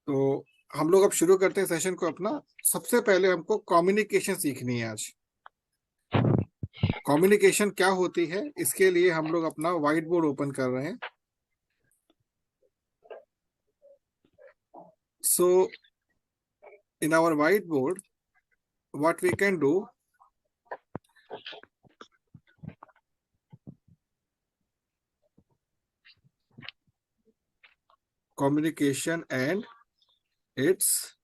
तो हम लोग अब शुरू करते हैं सेशन को अपना। सबसे पहले हमको कम्युनिकेशन सीखनी है आज। कम्युनिकेशन क्या होती है, इसके लिए हम लोग अपना व्हाइट बोर्ड ओपन कर रहे हैं। So in our whiteboard what we can do, communication and its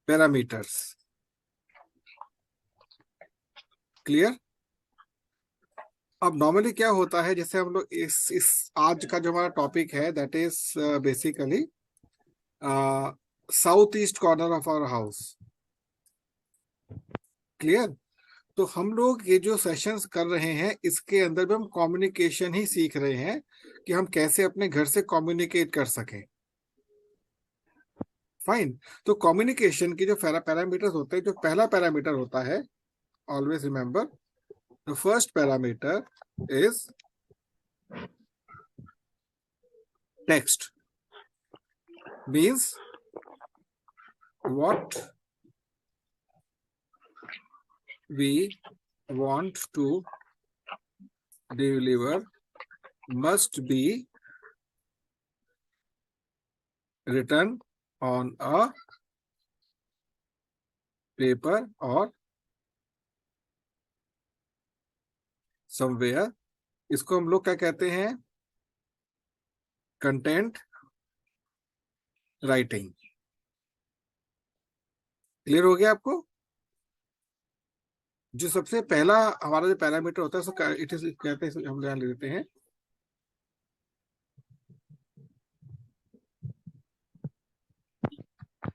parameters. Clear? अब नॉर्मली क्या होता है, जैसे हम लोग इस आज का जो हमारा टॉपिक है that is basically south east corner of our house. Clear? तो हम लोग ये जो सेशंस कर रहे हैं इसके अंदर भी हम कम्युनिकेशन ही सीख रहे हैं कि हम कैसे अपने घर से कम्युनिकेट कर सकें। फाइन। तो कम्युनिकेशन की जो पैरामीटर्स होते हैं, जो पहला पैरामीटर होता है, always remember the first parameter is text. Means what we want to deliver must be written on a paper or somewhere. इसको हम लोग क्या कहते हैं? Content writing. क्लियर हो गया आपको? जो सबसे पहला हमारा जो पैरामीटर होता है उसको इट इज कहते हैं, हम ध्यान ले लेते हैं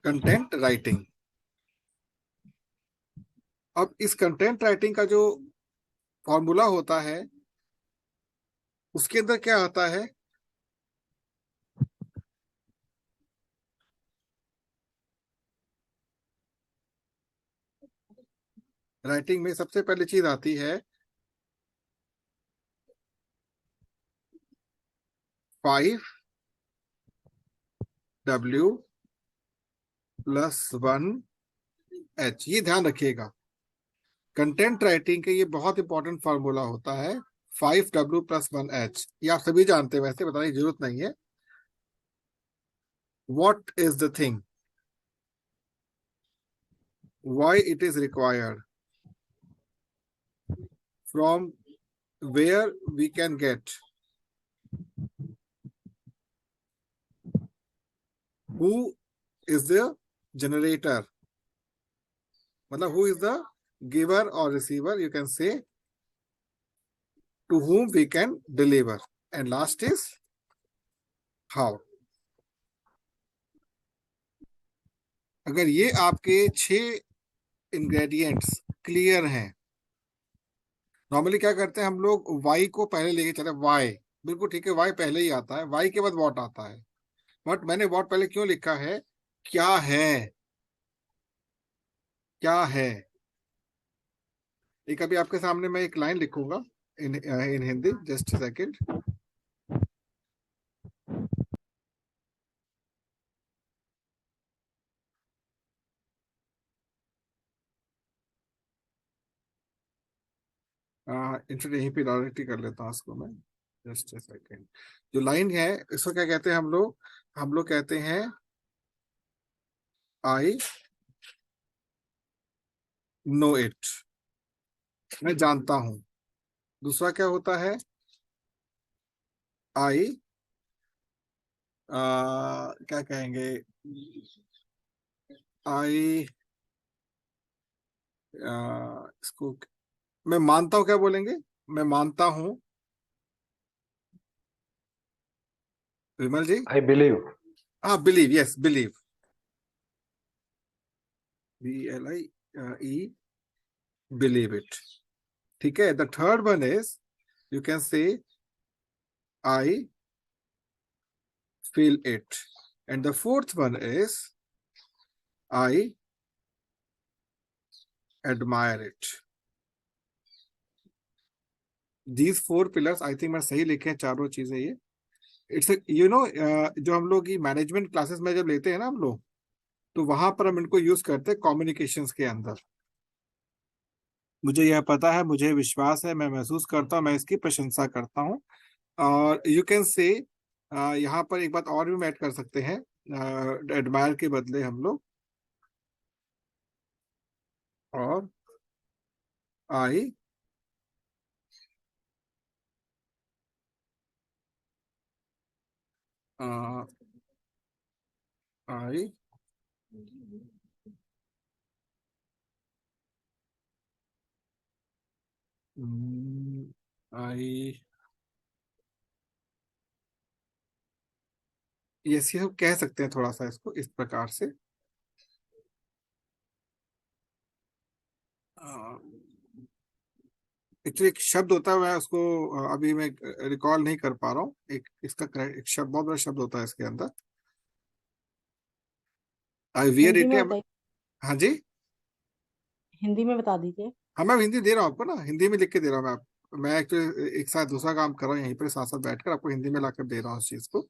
कंटेंट राइटिंग। अब इस कंटेंट राइटिंग का जो फॉर्मूला होता है उसके अंदर क्या आता है? राइटिंग में सबसे पहली चीज आती है 5W + 1H। ये ध्यान रखिएगा, कंटेंट राइटिंग के ये बहुत इंपॉर्टेंट फॉर्मूला होता है 5W + 1H। ये आप सभी जानते हैं, वैसे बताने की जरूरत नहीं है। What is the thing? Why it is required? From where we can get? Who is the generator? मतलब who is the giver or receiver? You can say to whom we can deliver. And last is how. अगर ये आपके 6 ingredients clear हैं, normally क्या करते हैं हम लोग, वाई को पहले लेके चले। वाई बिल्कुल ठीक है, वाई पहले ही आता है, वाई के बाद वॉट आता है। बट मैंने वॉट पहले क्यों लिखा है? क्या है, क्या है। एक अभी आपके सामने मैं एक लाइन लिखूंगा इन हिंदी, जस्ट सेकेंड। इंटरनेट यहीं पे डायरेक्टली कर लेता हूँ इसको मैं, जस्ट सेकेंड। जो लाइन है इसको क्या कहते हैं हम लोग कहते हैं आई नो इट, मैं जानता हूं। दूसरा क्या होता है? आई क्या कहेंगे? आई इसको मैं मानता हूं, क्या बोलेंगे? मैं मानता हूं। विमल जी? I believe. हाँ, believe, yes, believe, BLIE, believe it. ठीक है। The third one is you can say I feel it, and the fourth one is I admire it. These 4 pillars, I think मैं सही लिखे हैं चारों चीजें ये। इट्स जो हम लोग की मैनेजमेंट क्लासेस में जब लेते हैं ना हम लोग, तो वहां पर हम इनको यूज करते हैं कम्युनिकेशंस के अंदर। मुझे यह पता है, मुझे विश्वास है, मैं महसूस करता हूँ, मैं इसकी प्रशंसा करता हूँ। और यू कैन से, यहाँ पर एक बात और भी हम ऐड कर सकते हैं एडमायर के बदले हम लोग, और आई आई आई, ये हम कह सकते हैं थोड़ा सा इसको इस प्रकार से। एक्चुअली एक शब्द होता है, मैं उसको अभी मैं रिकॉल नहीं कर पा रहा हूँ, एक इसका एक शब्द, बहुत बड़ा शब्द होता है इसके अंदर। I wear Hindi it. में बताइए। हाँ जी। हिंदी में बता दीजिए। हाँ, मैं हिंदी दे रहा हूँ आपको ना, हिंदी में लिख के दे रहा हूँ मैं एक्चुअली एक साथ दूसरा काम कर रहा हूँ, यहीं पर साथ साथ बैठकर आपको हिंदी में लाकर दे रहा हूँ इस चीज को।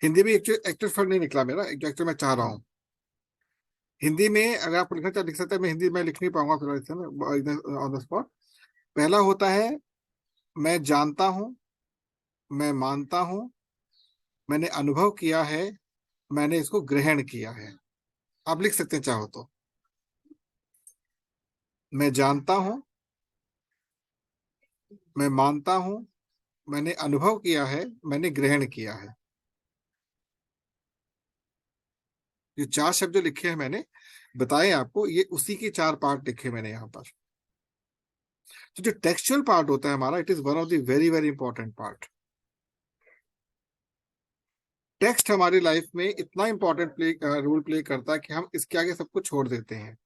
हिंदी में एक्चुअली एक्चुअल फर्ड नहीं निकला मेरा, जो एक्चुअली मैं चाह रहा हूँ हिंदी में, अगर आप लिखना चाहे लिख सकते हैं, मैं हिंदी में लिख नहीं पाऊंगा फिलहाल ऑन द स्पॉट। पहला होता है, मैं जानता हूँ, मैं मानता हूँ, मैंने अनुभव किया है, मैंने इसको ग्रहण किया है। आप लिख सकते हैं चाहो तो। मैं जानता हूँ, मैं मानता हूँ, मैंने अनुभव किया है, मैंने ग्रहण किया है। ये चार शब्द जो लिखे हैं मैंने बताए आपको, ये उसी के चार पार्ट लिखे मैंने यहाँ पर। तो जो टेक्सचुअल पार्ट होता है हमारा, it is one of the very very important part. Text हमारी लाइफ में इतना इंपॉर्टेंट रोल प्ले करता है कि हम इसके आगे सब कुछ छोड़ देते हैं।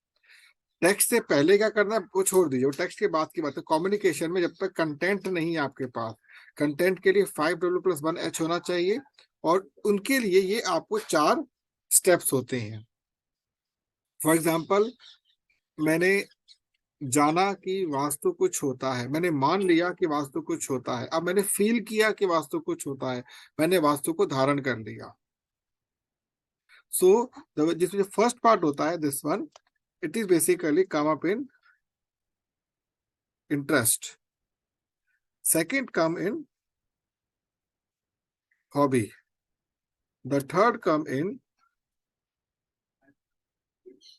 टेक्स्ट से पहले क्या करना है वो छोड़ दीजिए, टेक्स्ट के बाद की बात है। कम्युनिकेशन में जब तक कंटेंट नहीं है आपके पास, कंटेंट के लिए 5W+1H होना चाहिए, और उनके लिए ये आपको चार स्टेप्स होते हैं। फॉर एग्जाम्पल, मैंने जाना कि वास्तु कुछ होता है, मैंने मान लिया कि वास्तु कुछ होता है, अब मैंने फील किया कि वास्तु कुछ होता है, मैंने वास्तु को धारण कर लिया। सो जिसमें फर्स्ट पार्ट होता है this one, it is basically come up in interest, second come in hobby, the third come in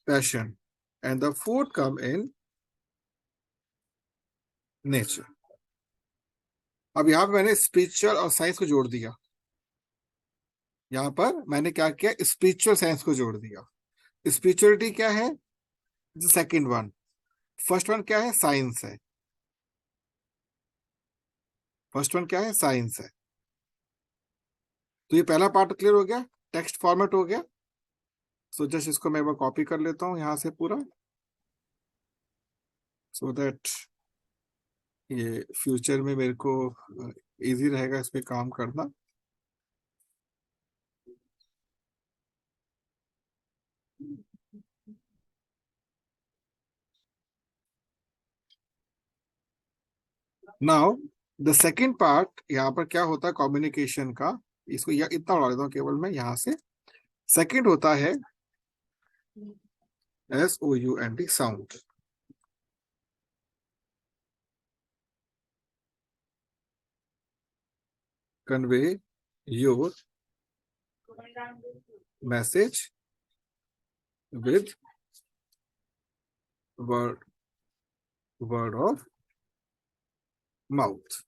passion, and the fourth come in nature। अब यहाँ पे मैंने स्पिरिचुअल और साइंस को जोड़ दिया, यहाँ पर मैंने क्या किया, स्पिरिचुअल साइंस को जोड़ दिया। स्पिरिचुअलिटी क्या है, सेकंड वन। फर्स्ट वन क्या है, साइंस है। फर्स्ट वन क्या है, साइंस है। तो ये पहला पार्ट क्लियर हो गया, टेक्स्ट फॉर्मेट हो गया। सो जस्ट इसको मैं एक बार कॉपी कर लेता हूँ यहाँ से पूरा, सो दैट ये फ्यूचर में मेरे को इजी रहेगा इस पे काम करना। नाउ द सेकेंड पार्ट, यहाँ पर क्या होता है कम्युनिकेशन का, इसको या इतना बढ़ा देता हूँ केवल मैं यहाँ से। सेकेंड होता है SOUND, sound. Convey your message with word word of mouth.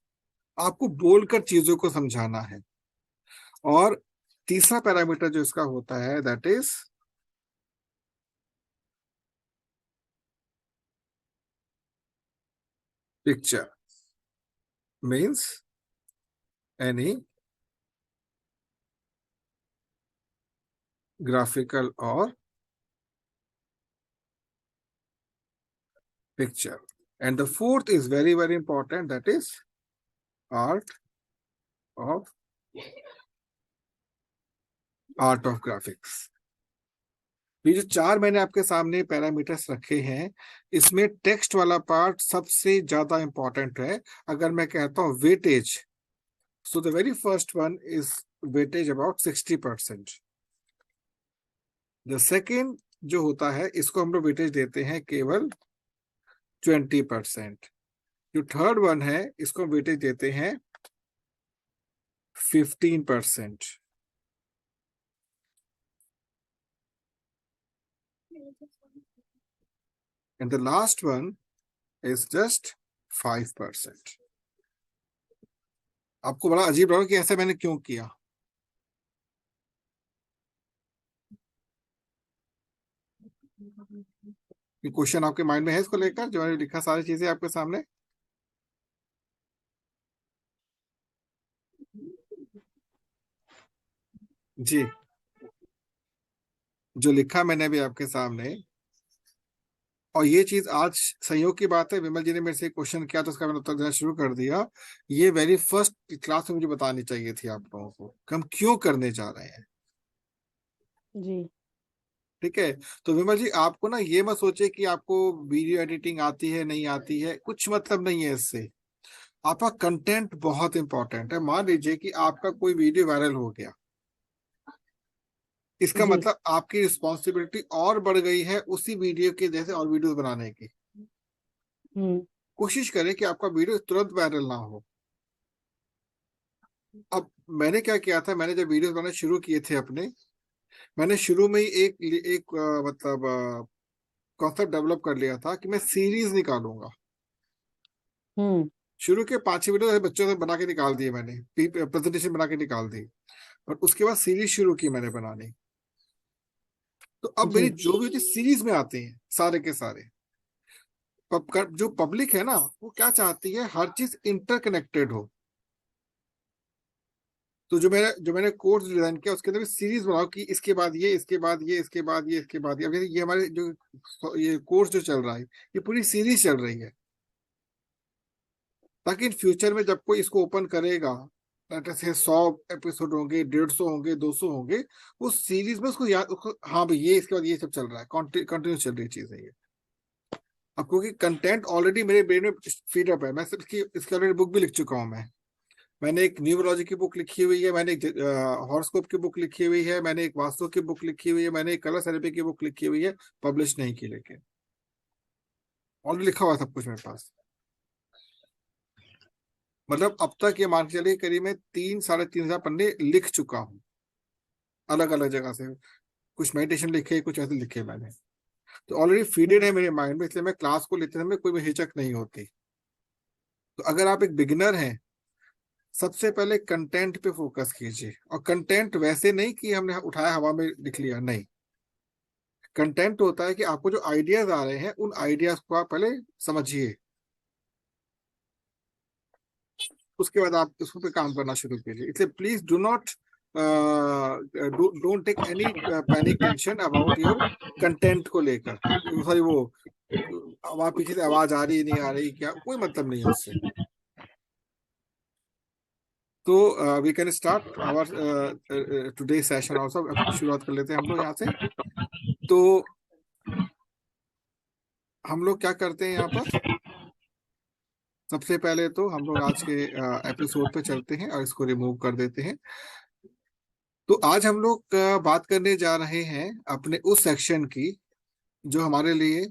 आपको बोलकर चीजों को समझाना है। और तीसरा पैरामीटर जो इसका होता है that is picture, means any graphical और picture. And the fourth is very, very important, that is of art of graphics। ये जो चार मैंने आपके सामने पैरामीटर्स रखे हैं, इसमें टेक्स्ट वाला पार्ट सबसे ज्यादा इंपॉर्टेंट है। अगर मैं कहता हूं weightage, so the very first one is weightage about 60%। The second जो होता है इसको हम लोग वेटेज देते हैं केवल 20%। जो थर्ड वन है इसको वेटेज देते हैं 15%। And the last one is just 5%। आपको बड़ा अजीब लगा कि ऐसा मैंने क्यों किया? क्वेश्चन आपके माइंड में है इसको लेकर, जो मैंने लिखा सारी चीजें आपके सामने? जी, जो लिखा मैंने अभी आपके सामने, और ये चीज आज संयोग की बात है, विमल जी ने मेरे से क्वेश्चन किया तो उसका मैंने उत्तर देना शुरू कर दिया। ये वेरी फर्स्ट क्लास में मुझे बतानी चाहिए थी आप लोगों को कि हम क्यों करने जा रहे हैं। जी। ठीक है। तो विमल जी आपको ना ये मत सोचे कि आपको वीडियो एडिटिंग आती है नहीं आती है, कुछ मतलब नहीं है इससे। आपका कंटेंट बहुत इंपॉर्टेंट है। मान लीजिए कि आपका कोई वीडियो वायरल हो गया, इसका जी। मतलब आपकी रिस्पॉन्सिबिलिटी और बढ़ गई है उसी वीडियो के जैसे और वीडियो बनाने की। हम्म। कोशिश करें कि आपका वीडियो तुरंत वायरल ना हो। अब मैंने क्या किया था, मैंने जब वीडियोस बनाने शुरू किए थे अपने, मैंने शुरू में ही एक मतलब कॉन्सेप्ट डेवलप कर लिया था कि मैं सीरीज निकालूंगा। हम्म। शुरू के 5-6 वीडियो बच्चों से बना के निकाल दिए मैंने, प्रेजेंटेशन बना के निकाल दी, और उसके बाद सीरीज शुरू की मैंने बनानी। तो अब मेरी जी। जो भी सीरीज में आते हैं सारे के सारे, जो पब्लिक है ना, वो क्या चाहती है, हर चीज इंटरकनेक्टेड हो। तो जो मैंने कोर्स डिजाइन किया उसके अंदर सीरीज बनाओ कि इसके बाद ये, इसके बाद ये, इसके बाद ये, इसके बाद ये। अब जैसे ये हमारे जो ये कोर्स जो चल रहा है, ये पूरी सीरीज चल रही है, ताकि इन फ्यूचर में जब कोई इसको ओपन करेगा, से 100 एपिसोड होंगे, 150 होंगे, 200 होंगे, उस सीरीज में उसको याद, उसको हाँ भाई ये इसके बाद ये सब चल रहा है, कंटिन्यू चल रही चीज है ये। अब क्योंकि कंटेंट ऑलरेडी मेरे ब्रेन में फीड अप है, मैं सिर्फ इसकी ऑलरेडी बुक भी लिख चुका हूँ मैं। मैंने एक न्यूमरोलॉजी की बुक लिखी हुई है, मैंने एक हॉरोस्कोप की बुक लिखी हुई है, मैंने एक वास्तु की बुक लिखी हुई है, मैंने एक कलर थेरेपी की बुक लिखी हुई है, पब्लिश नहीं की, लेकिन ऑलरेडी लिखा हुआ सब कुछ मेरे पास। मतलब अब तक ये मान के चलिए करीब मैं 3-3.5 हजार पन्ने लिख चुका हूँ, अलग अलग जगह से। कुछ मेडिटेशन लिखे, कुछ ऐसे लिखे मैंने। तो ऑलरेडी फीडेड है मेरे माइंड में, इसलिए मैं क्लास को लेते समय कोई भी हिचक नहीं होती। तो अगर आप एक बिगिनर हैं, सबसे पहले कंटेंट पे फोकस कीजिए। और कंटेंट वैसे नहीं कि हमने उठाया हवा में लिख लिया, नहीं। कंटेंट होता है कि आपको जो आइडियाज आ रहे हैं उन आइडियाज को आप पहले समझिए, उसके बाद आप उस पर काम करना शुरू कीजिए। इसलिए please do not don't take any panic tension about your content को लेकर। सॉरी, वो आवाज पीछे से आवाज आ रही नहीं आ रही, क्या कोई मतलब नहीं है उससे। तो we can start our today session also. शुरुआत कर लेते हैं हम लोग यहाँ से। तो हम लोग क्या करते हैं यहाँ पर, सबसे पहले तो हम लोग आज के एपिसोड पे चलते हैं और इसको रिमूव कर देते हैं। तो आज हम लोग बात करने जा रहे हैं अपने उस सेक्शन की जो हमारे लिए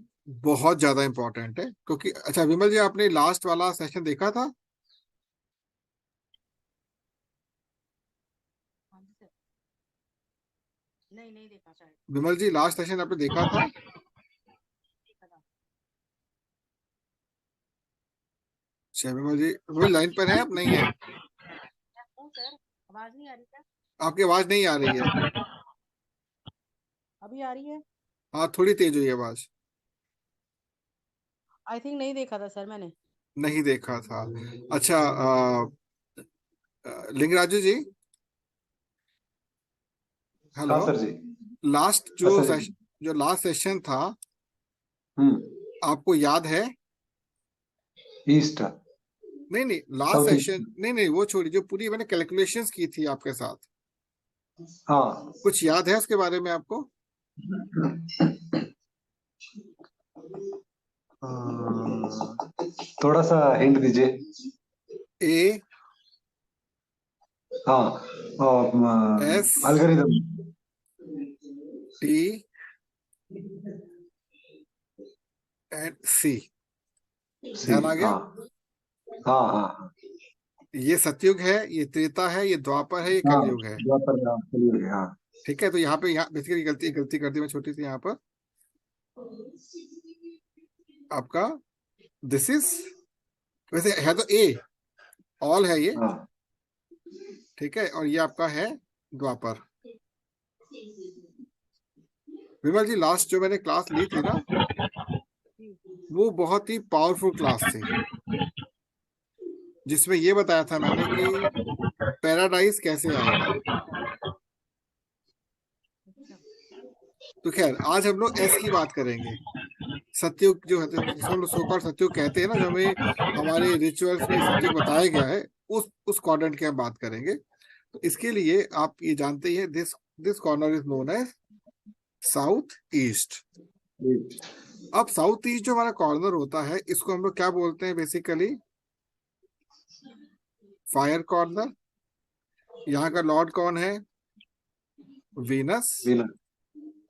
बहुत ज्यादा इंपॉर्टेंट है। क्योंकि अच्छा विमल जी, आपने लास्ट वाला सेशन देखा था? हाँ जी सर। नहीं, नहीं देखा शायद। विमल जी लास्ट सेशन आपने देखा था? देखा था। अच्छा विमल जी, विमल लाइन पर है, आप नहीं है? क्या हूँ सर? आवाज नहीं आ रही क्या? आपकी आवाज नहीं आ रही है। अभी आ रही है? हाँ, थोड़ी तेज हुई आवाज। आई थिंक नहीं देखा था सर मैंने। नहीं देखा था। अच्छा लिंगराजू जी, हाँ हेलो। सर जी। लास्ट हाँ जो सर जी। सेशन, जो लास्ट सेशन था, हम्म। आपको याद है? ईस्ट। नहीं नहीं, लास्ट साउथ ईस्ट। सेशन नहीं नहीं, वो छोड़ी, जो पूरी मैंने कैलकुलेशंस की थी आपके साथ, हाँ। कुछ याद है उसके बारे में आपको? थोड़ा सा हिंट दीजिए। ए, हाँ, एस एल्गोरिदम। टी एंड सी। सी। ध्यान आ गया? हाँ हाँ हाँ ये सतयुग है, ये त्रेता है, ये द्वापर है, ये हाँ। कलयुग है। द्वापर, हाँ, कलयुग है, हाँ। ठीक है, तो यहाँ पे यहाँ बेसिकली गलती गलती कर दी मैं छोटी सी यहाँ पर। आपका दिस इज, वैसे है तो ए, ऑल है ये। हाँ ठीक है, और ये आपका है द्वापर। विमल जी, लास्ट जो मैंने क्लास ली थी ना, वो बहुत ही पावरफुल क्लास थी, जिसमें ये बताया था मैंने कि पैराडाइज कैसे आएगा। तो खैर, आज हम लोग एस की बात करेंगे। सतयुग जो है, जिसको हम लोग सो कॉल्ड सतयुग कहते हैं ना, जो हमें हमारे रिचुअल्स में सतयुग बताया गया है, उस क्वाड्रेंट की हम बात करेंगे। तो इसके लिए आप ये जानते ही हैं, this this corner is known as south east. अब साउथ ईस्ट जो हमारा कॉर्नर होता है, इसको हम लोग क्या बोलते हैं बेसिकली? Fire corner. यहाँ का लॉर्ड कौन है? वीनस। वीनस।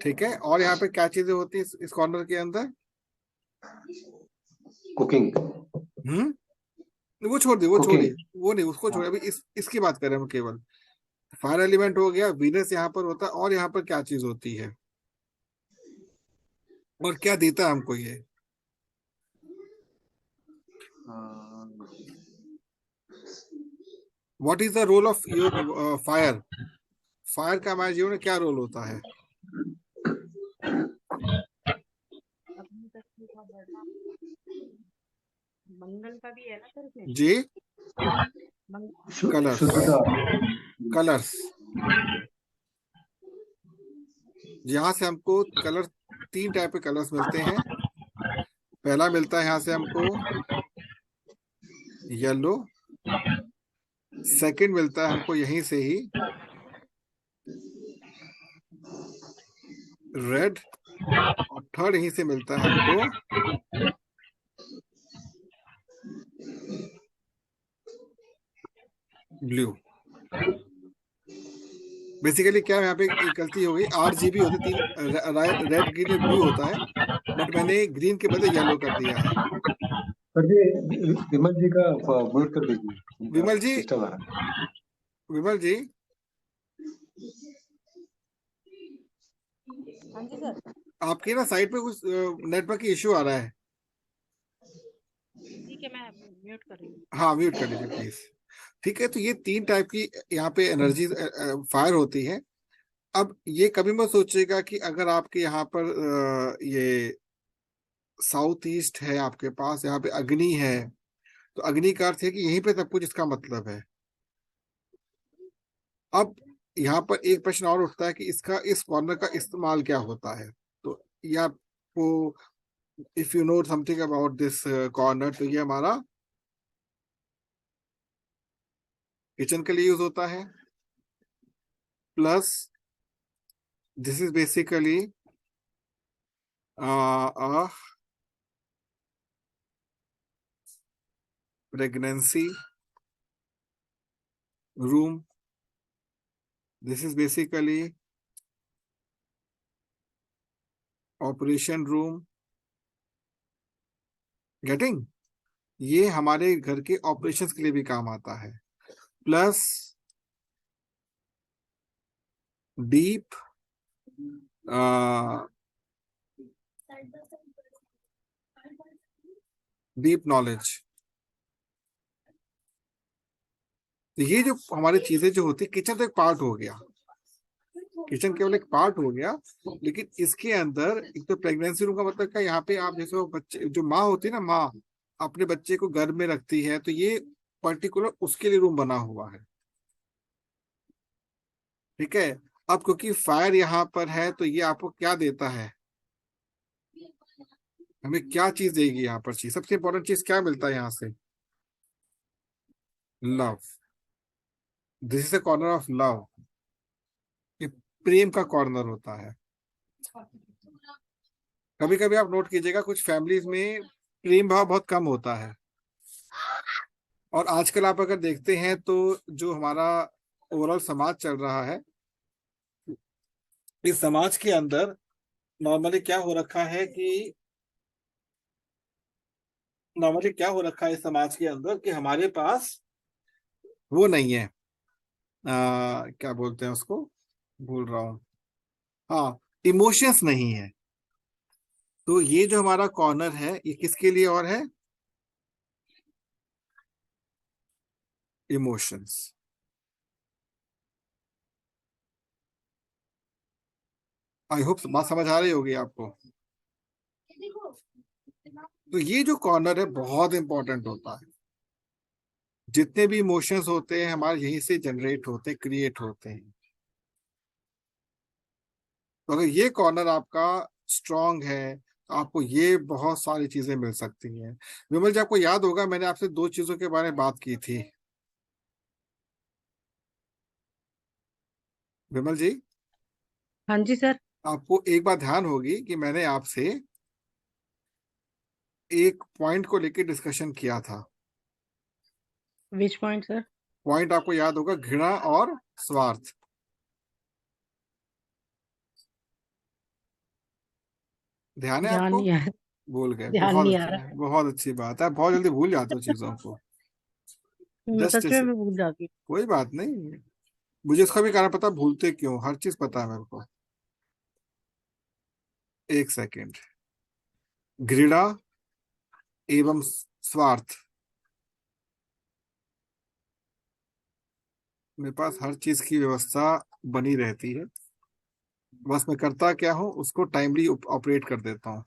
ठीक है, और यहाँ पे क्या चीजें होती है इस कॉर्नर के अंदर? कुकिंग। वो छोड़ दे, वो कुकिंग। छोड़िए, वो नहीं, उसको छोड़िए। अभी इसकी बात करें हम केवल। फायर एलिमेंट हो गया, वीनस यहाँ पर होता है, और यहाँ पर क्या चीज होती है, और क्या देता है हमको ये? What is the role of your fire? Fire का हमारे जीवन में क्या रोल होता है? अपनी तस्वीर का बढ़ना, मंगल का भी है ना सर इसमें। जी, मंगल। कलर्स। शुद्धता। कलर्स, यहाँ से हमको कलर, तीन टाइप के कलर्स मिलते हैं। पहला मिलता है यहाँ से हमको येलो, सेकंड मिलता है हमको यहीं से ही रेड, और थर्ड यहीं से मिलता है हमको ब्लू। बेसिकली क्या है, यहाँ पे एक गलती हो गई, RGB होते तीन, रेड ग्रीन ब्लू होता है, बट मैंने ग्रीन के बदले येलो कर दिया है। सर जी, विमल जी का म्यूट कर दीजिए, उनका विमल जी, डिस्टर्ब आ रहा है। विमल जी, हाँ जी सर। आपके ना साइड पे कुछ नेटवर्क की इश्यू आ रहा है। ठीक है, मैं म्यूट कर रही हूँ। हाँ, म्यूट कर लीजिए प्लीज। ठीक है, तो ये तीन टाइप की यहाँ पे एनर्जी फायर होती है। अब ये कभी मत सोचिएगा कि अगर आपके यहाँ पर ये साउथ ईस्ट है, आपके पास यहाँ पे अग्नि है, तो अग्नि का अर्थ है कि यहीं पे सब कुछ, इसका मतलब है। अब यहाँ पर एक प्रश्न और उठता है कि इसका, इस कॉर्नर का इस्तेमाल क्या होता है। तो ये आपको, if you know something about this corner, तो ये हमारा किचन के लिए यूज होता है। Plus this is basically pregnancy room. This is basically operation room. Getting? ये हमारे घर के ऑपरेशंस के लिए भी काम आता है। Plus deep deep knowledge. तो ये जो हमारी चीजें जो होती है, किचन तो एक पार्ट हो गया, किचन केवल एक पार्ट हो गया, लेकिन इसके अंदर एक तो प्रेगनेंसी रूम का मतलब क्या, यहाँ पे आप जैसे वो बच्चे, जो माँ होती है ना, माँ अपने बच्चे को गर्भ में रखती है, तो ये पर्टिकुलर उसके लिए रूम बना हुआ है। ठीक है, अब क्योंकि फायर यहाँ पर है, तो ये आपको क्या देता है, हमें क्या चीज देगी यहाँ पर? चीज, सबसे इंपॉर्टेंट चीज क्या मिलता है यहाँ से? Love. This is the corner of love. ये प्रेम का कॉर्नर होता है। कभी कभी आप नोट कीजिएगा, कुछ फैमिलीज में प्रेम भाव बहुत कम होता है, और आजकल आप अगर देखते हैं तो जो हमारा ओवरऑल समाज चल रहा है। इस समाज के अंदर नॉर्मली क्या हो रखा है कि इस समाज के अंदर कि हमारे पास वो नहीं है, क्या बोलते हैं उसको, भूल रहा हूँ, हाँ, इमोशंस नहीं है। तो ये जो हमारा कॉर्नर है ये किसके लिए और है? इमोशंस। आई होप बात समझ आ रही होगी आपको। तो ये जो कॉर्नर है बहुत इंपॉर्टेंट होता है। जितने भी इमोशंस होते हैं हमारे यहीं से जनरेट होते हैं, क्रिएट होते हैं। तो अगर ये कॉर्नर आपका स्ट्रांग है तो आपको ये बहुत सारी चीजें मिल सकती हैं। विमल जी, आपको याद होगा मैंने आपसे दो चीजों के बारे में बात की थी। विमल जी, हाँ जी सर। आपको एक बात ध्यान होगी कि मैंने आपसे एक पॉइंट को लेकर डिस्कशन किया था। Which point sir? पॉइंट आपको याद होगा, घृणा और स्वार्थ। ध्यान है ध्यान आपको? नहीं आ रहा। भूल गए, ध्यान बहुत नहीं आ अच्छा है, रहा। बहुत अच्छी बात है, बहुत जल्दी भूल जाते हो चीजों को। जस्ट, सच में मैं भूल जाती हूँ। कोई बात नहीं, मुझे इसका भी कारण पता, भूलते क्यों, हर चीज पता है मेरे को। एक सेकेंड। घृणा एवं स्वार्थ, मेरे पास हर चीज की व्यवस्था बनी रहती है, बस मैं करता क्या हूँ उसको टाइमली ऑपरेट कर देता हूँ।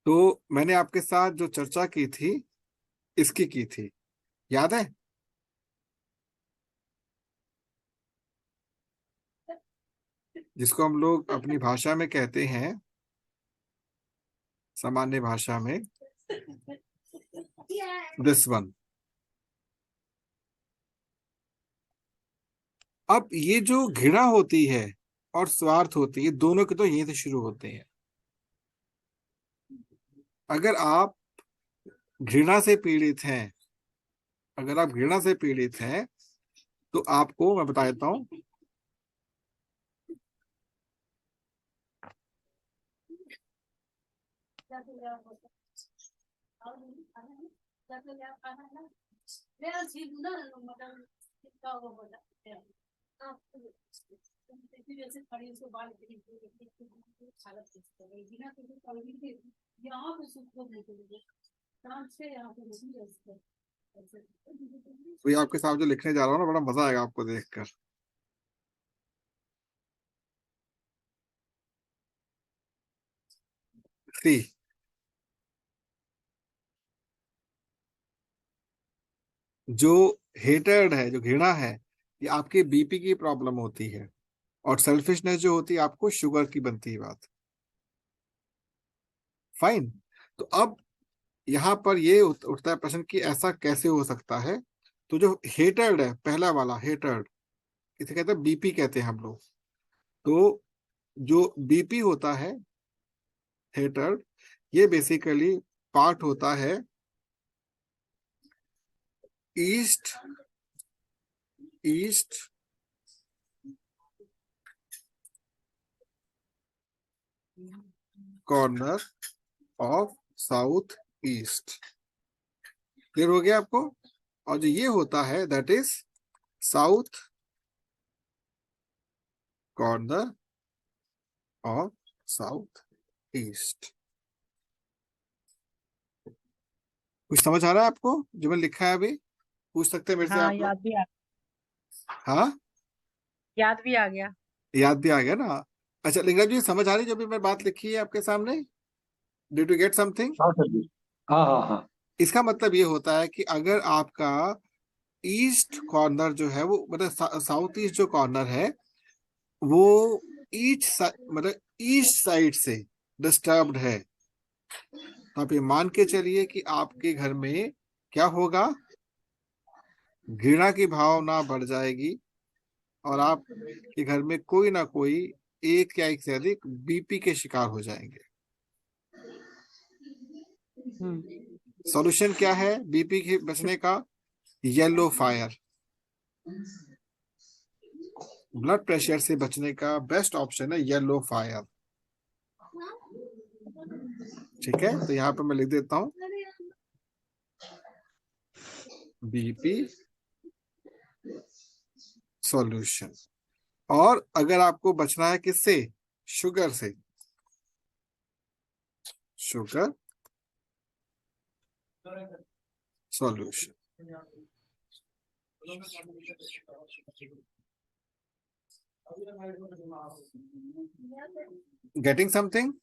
तो मैंने आपके साथ जो चर्चा की थी इसकी की थी, याद है? जिसको हम लोग अपनी भाषा में कहते हैं, सामान्य भाषा में, दिस वन। अब ये जो घृणा होती है और स्वार्थ होती है, दोनों के तो यहीं से शुरू होते हैं। अगर आप घृणा से पीड़ित हैं, अगर आप घृणा से पीड़ित हैं तो आपको मैं बता देता हूँ, कोई आपके साथ जो लिखने जा रहा हूँ ना, बड़ा मजा आएगा आपको देखकर। सी, जो हेटर्ड है, जो घृणा है, ये आपके बीपी की प्रॉब्लम होती है, और सेल्फिशनेस जो होती है आपको शुगर की बनती है बात। फाइन। तो अब यहाँ पर ये उठता है प्रश्न कि ऐसा कैसे हो सकता है। तो जो हेटर्ड है, पहला वाला हेटर्ड, इसे कहते हैं बीपी, कहते हैं हम लोग। तो जो बीपी होता है, हेटर्ड, ये बेसिकली पार्ट होता है east east corner of south east. Clear हो गया आपको? और जो ये होता है that is south corner of south east. कुछ समझ आ रहा है आपको जो मैंने लिखा है अभी? पूछ सकते हैं मेरे से हाँ, आप लोग। हाँ, याद भी आ गया। याद भी आ गया ना? अच्छा लिंगराज जी, समझ आ रही जो भी मैं बात लिखी है आपके सामने? Did you get something? हाँ सर जी। हाँ हाँ हाँ। इसका मतलब ये होता है कि अगर आपका ईस्ट कॉर्नर जो है वो, मतलब साउथ ईस्ट जो कॉर्नर है वो मतलब ईस्ट साइड से डिस्टर्ब्ड है, तो आप ये मान के चलिए कि आपके घर में क्या होगा, घृणा की भावना बढ़ जाएगी, और आपके घर में कोई ना कोई एक या एक से अधिक बीपी के शिकार हो जाएंगे। हम्म। सॉल्यूशन क्या है बीपी के बचने का? Yellow fire. ब्लड प्रेशर से बचने का बेस्ट ऑप्शन है येलो फायर। ठीक है, तो यहाँ पे मैं लिख देता हूं बीपी सॉल्यूशन। और अगर आपको बचना है किससे? शुगर से। Sugar solution. Getting something?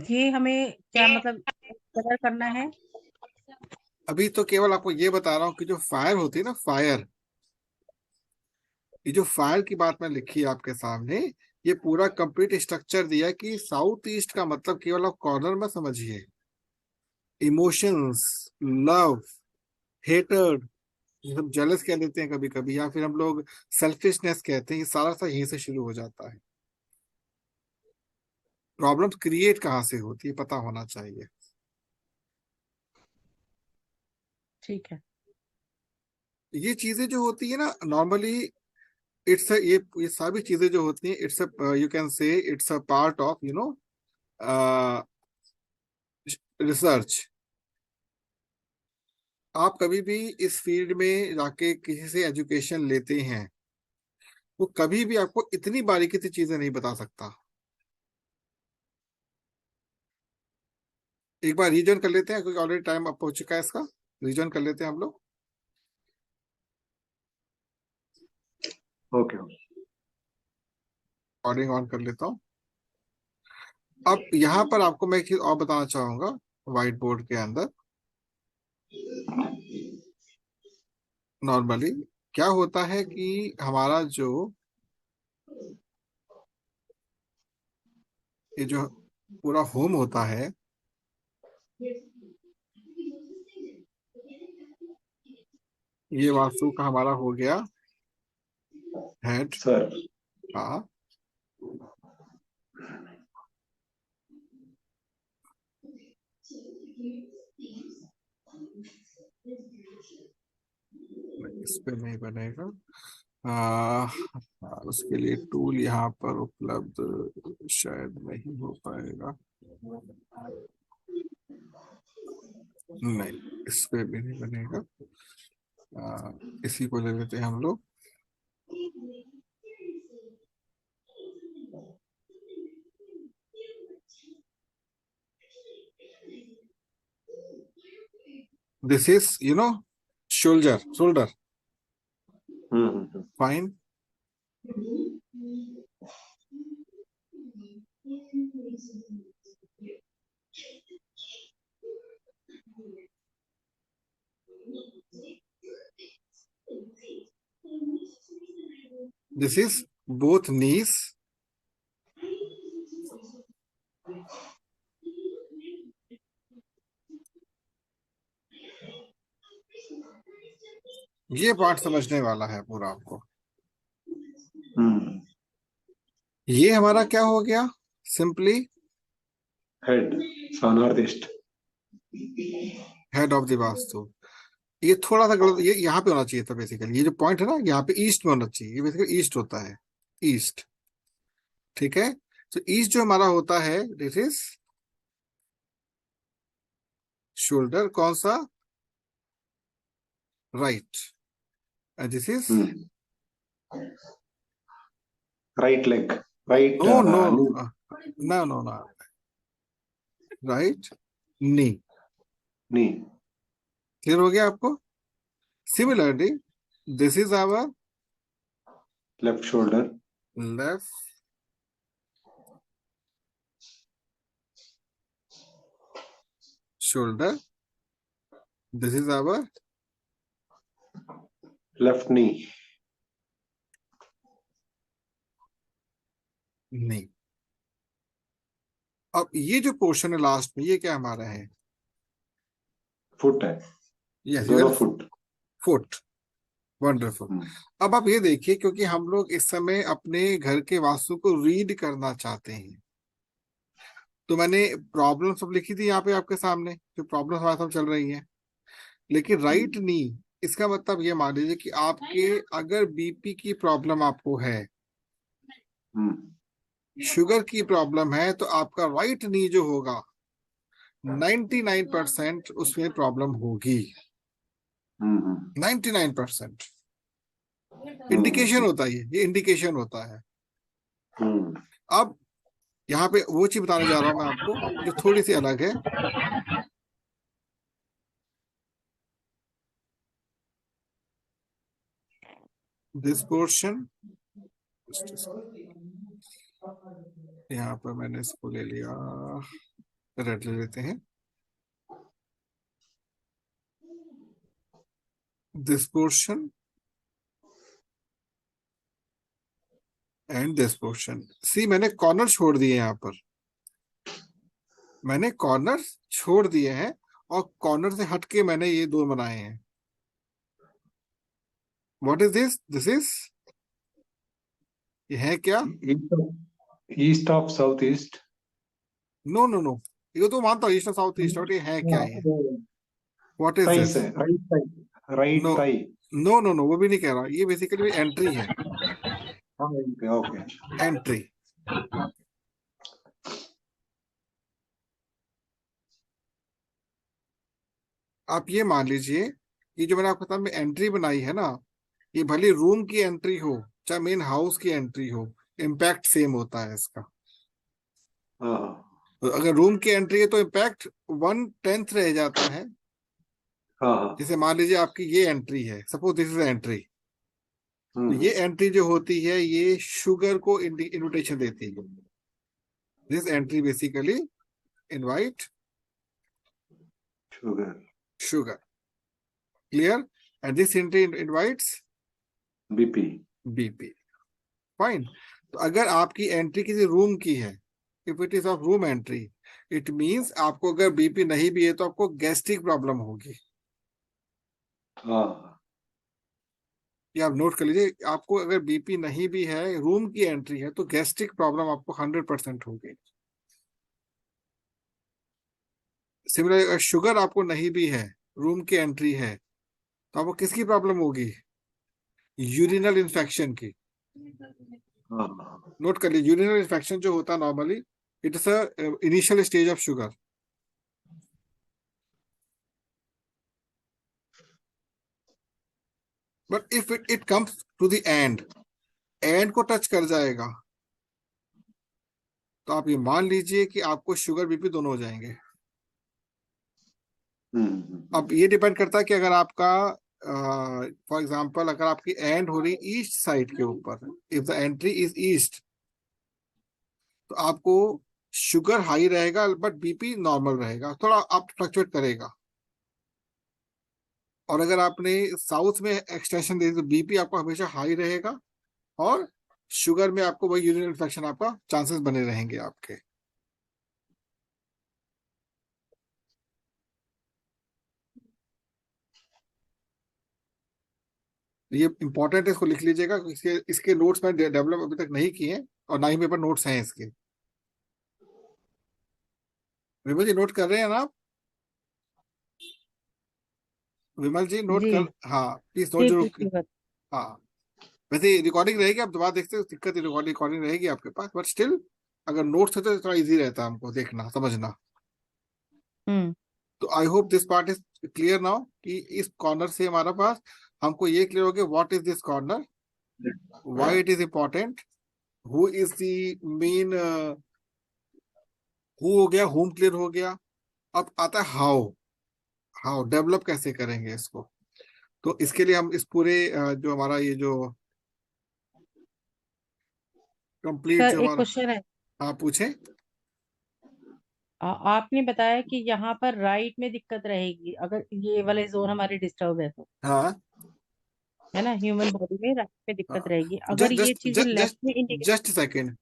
ये हमें क्या मतलब कलर करना है? अभी तो केवल आपको ये बता रहा हूं कि जो फायर होती है ना, फायर, ये जो फायर की बात मैं लिखी है आपके सामने, ये पूरा कंप्लीट स्ट्रक्चर दिया कि साउथ ईस्ट का मतलब केवल आप कॉर्नर में समझिए। इमोशंस, लव, हेटर्ड, हम जेलस कह देते हैं कभी कभी, या फिर हम लोग सेल्फिशनेस कहते हैं, ये सारा सा यहीं से शुरू हो जाता है। प्रॉब्लम क्रिएट कहाँ से होती है पता होना चाहिए। ठीक है। ये चीजें जो होती है ना नॉर्मली, इट्स ये सारी चीजें जो होती हैं, इट्स यू कैन से it's a part of research. आप कभी भी इस फील्ड में जाके किसी से एजुकेशन लेते हैं, वो कभी भी आपको इतनी बारीकी से चीजें नहीं बता सकता। एक बार रीजन कर लेते हैं क्योंकि ऑलरेडी टाइम अप हो चुका है इसका। रीजन कर लेते हैं हम लोग। ओके। रिकॉर्डिंग ऑन कर लेता हूँ। अब यहाँ पर आपको मैं एक चीज और बताना चाहूंगा व्हाइट बोर्ड के अंदर। नॉर्मली क्या होता है कि हमारा जो ये जो पूरा होम होता है, ये वास्तु का हमारा हो गया हेड। सर, हाँ, इस पे नहीं बनेगा। उसके लिए टूल यहाँ पर उपलब्ध शायद नहीं हो पाएगा। नहीं, इस पे भी नहीं बनेगा। इसी को ले लेते हैं हम लोग। This is shoulder. Fine. This is both knees. ये पार्ट समझने वाला है पूरा आपको। ये हमारा क्या हो गया? Simply head, north east. Head of the vastu. ये थोड़ा सा गलत, ये यहाँ पे होना चाहिए था बेसिकली। ये जो पॉइंट है ना, यहाँ पे ईस्ट में होना चाहिए। ये बेसिकली ईस्ट होता है, ईस्ट। ठीक है, तो ईस्ट जो हमारा होता है दिस इज शोल्डर। कौन सा? Right. This is right leg, right no no knee. No no no, right knee. Knee. Clear हो गया आपको? Similarly this is our left shoulder. Left shoulder. This is our left knee. knee. अब ये जो portion है last में, ये क्या हमारा है? फुट है। यस, दोनों फुट। फुट। वंडरफुल। अब आप ये देखिए, क्योंकि हम लोग इस समय अपने घर के वास्तु को रीड करना चाहते हैं, तो मैंने प्रॉब्लम सब लिखी थी यहाँ पे आपके सामने, जो प्रॉब्लम हमारे साथ चल रही है, लेकिन राइट नी, इसका मतलब ये मान लीजिए कि आपके अगर बीपी की प्रॉब्लम आपको है, शुगर की प्रॉब्लम है, तो आपका राइट नी जो होगा 99% उसमें प्रॉब्लम होगी। 99% इंडिकेशन होता है, ये इंडिकेशन होता है। अब यहाँ पे वो चीज बताने जा रहा हूं मैं आपको जो थोड़ी सी अलग है। दिस पोर्शन, यहाँ पर मैंने इसको ले लिया, रेड ले लेते हैं। This portion and this portion, see मैंने कॉर्नर छोड़ दिए यहाँ पर, मैंने कॉर्नर छोड़ दिए हैं और कॉर्नर से हटके मैंने ये दो बनाए हैं। What is this? This is, ये है क्या? East of south east. No no no, ये तो मानता हूँ ईस्ट और साउथ ईस्ट, बट ये है क्या ये? What is thigh this? Say right thigh, right no thigh. No no no, वो भी नहीं कह रहा, ये बेसिकली एंट्री है, ओके। एंट्री। आप ये मान लीजिए कि जो मैंने आपके सामने एंट्री बनाई है ना, ये भले रूम की एंट्री हो चाहे मेन हाउस की एंट्री हो, इम्पैक्ट सेम होता है इसका। तो अगर रूम की एंट्री है तो इम्पैक्ट 1/10 रह जाता है। जैसे मान लीजिए आपकी ये एंट्री है, सपोज दिस इज एंट्री, तो ये एंट्री जो होती है ये शुगर को इन्विटेशन देती है। This entry basically invite sugar, clear? And this entry invites BP, fine. तो अगर आपकी एंट्री किसी रूम की है, if it is of room entry, it means आपको अगर बीपी नहीं भी है तो आपको गैस्ट्रिक प्रॉब्लम होगी। ये आप नोट कर लीजिए, आपको अगर बीपी नहीं भी है, रूम की एंट्री है, तो गैस्ट्रिक प्रॉब्लम आपको 100% होगी। सिमिलर अगर शुगर आपको नहीं भी है, रूम की एंट्री है, तो आपको किसकी प्रॉब्लम होगी? यूरिनल इन्फेक्शन की। नोट कर लीजिए, यूरिनल इन्फेक्शन जो होता है normally, it is a initial stage of sugar. But if it comes to the end को टच कर जाएगा, तो आप ये मान लीजिए कि आपको शुगर बीपी दोनों हो जाएंगे। अब ये डिपेंड करता है कि अगर आपका फॉर एग्जांपल अगर आपकी एंड हो रही ईस्ट साइड के ऊपर, if the entry is east, तो आपको शुगर हाई रहेगा बट बीपी नॉर्मल रहेगा, थोड़ा आप फ्लक्चुएट करेगा। और अगर आपने साउथ में एक्सटेंशन दे दी तो बीपी आपका हमेशा हाई रहेगा, और शुगर में आपको वही यूरिनरी इन्फेक्शन आपका चांसेस बने रहेंगे आपके। ये इंपॉर्टेंट है, इसको लिख लीजिएगा, इसके इसके नोट्स में डेवलप अभी तक नहीं किए और ना ही मेरे पास नोट्स हैं इसके। विमल जी नोट कर रहे हैं ना आप? विमल जी नोट जी कर, हाँ प्लीज नोट ठीक जरूर ठीक ठीक बात। हाँ, वैसे रिकॉर्डिंग रहेगी, आप दोबारा देखते हो दिक्कत, रिकॉर्डिंग रहेगी आपके पास, बट स्टिल अगर नोट्स होते तो थोड़ा इजी रहता है हमको देखना समझना। हम्म तो I hope this part is clear now, कि इस कॉर्नर से हमारा पास हमको ये क्लियर हो गया what is this corner, why it is important, who is the main, who हो गया, होम क्लियर हो गया। अब आता है हाउ, हाउ डेवलप कैसे करेंगे इसको। तो इसके लिए हम इस पूरे जो हमारा ये जो कंप्लीट सर जो एक हमारा, क्वेश्चन है। हाँ पूछें। आपने बताया कि यहाँ पर राइट में दिक्कत रहेगी अगर ये वाले जोन हमारे डिस्टर्ब है तो, हाँ है ना, ह्यूमन बॉडी में राइट में दिक्कत हाँ, रहेगी, अगर जस्ट ये जस्ट चीजें लेफ्ट जस्ट में इंडिकेट। Just second.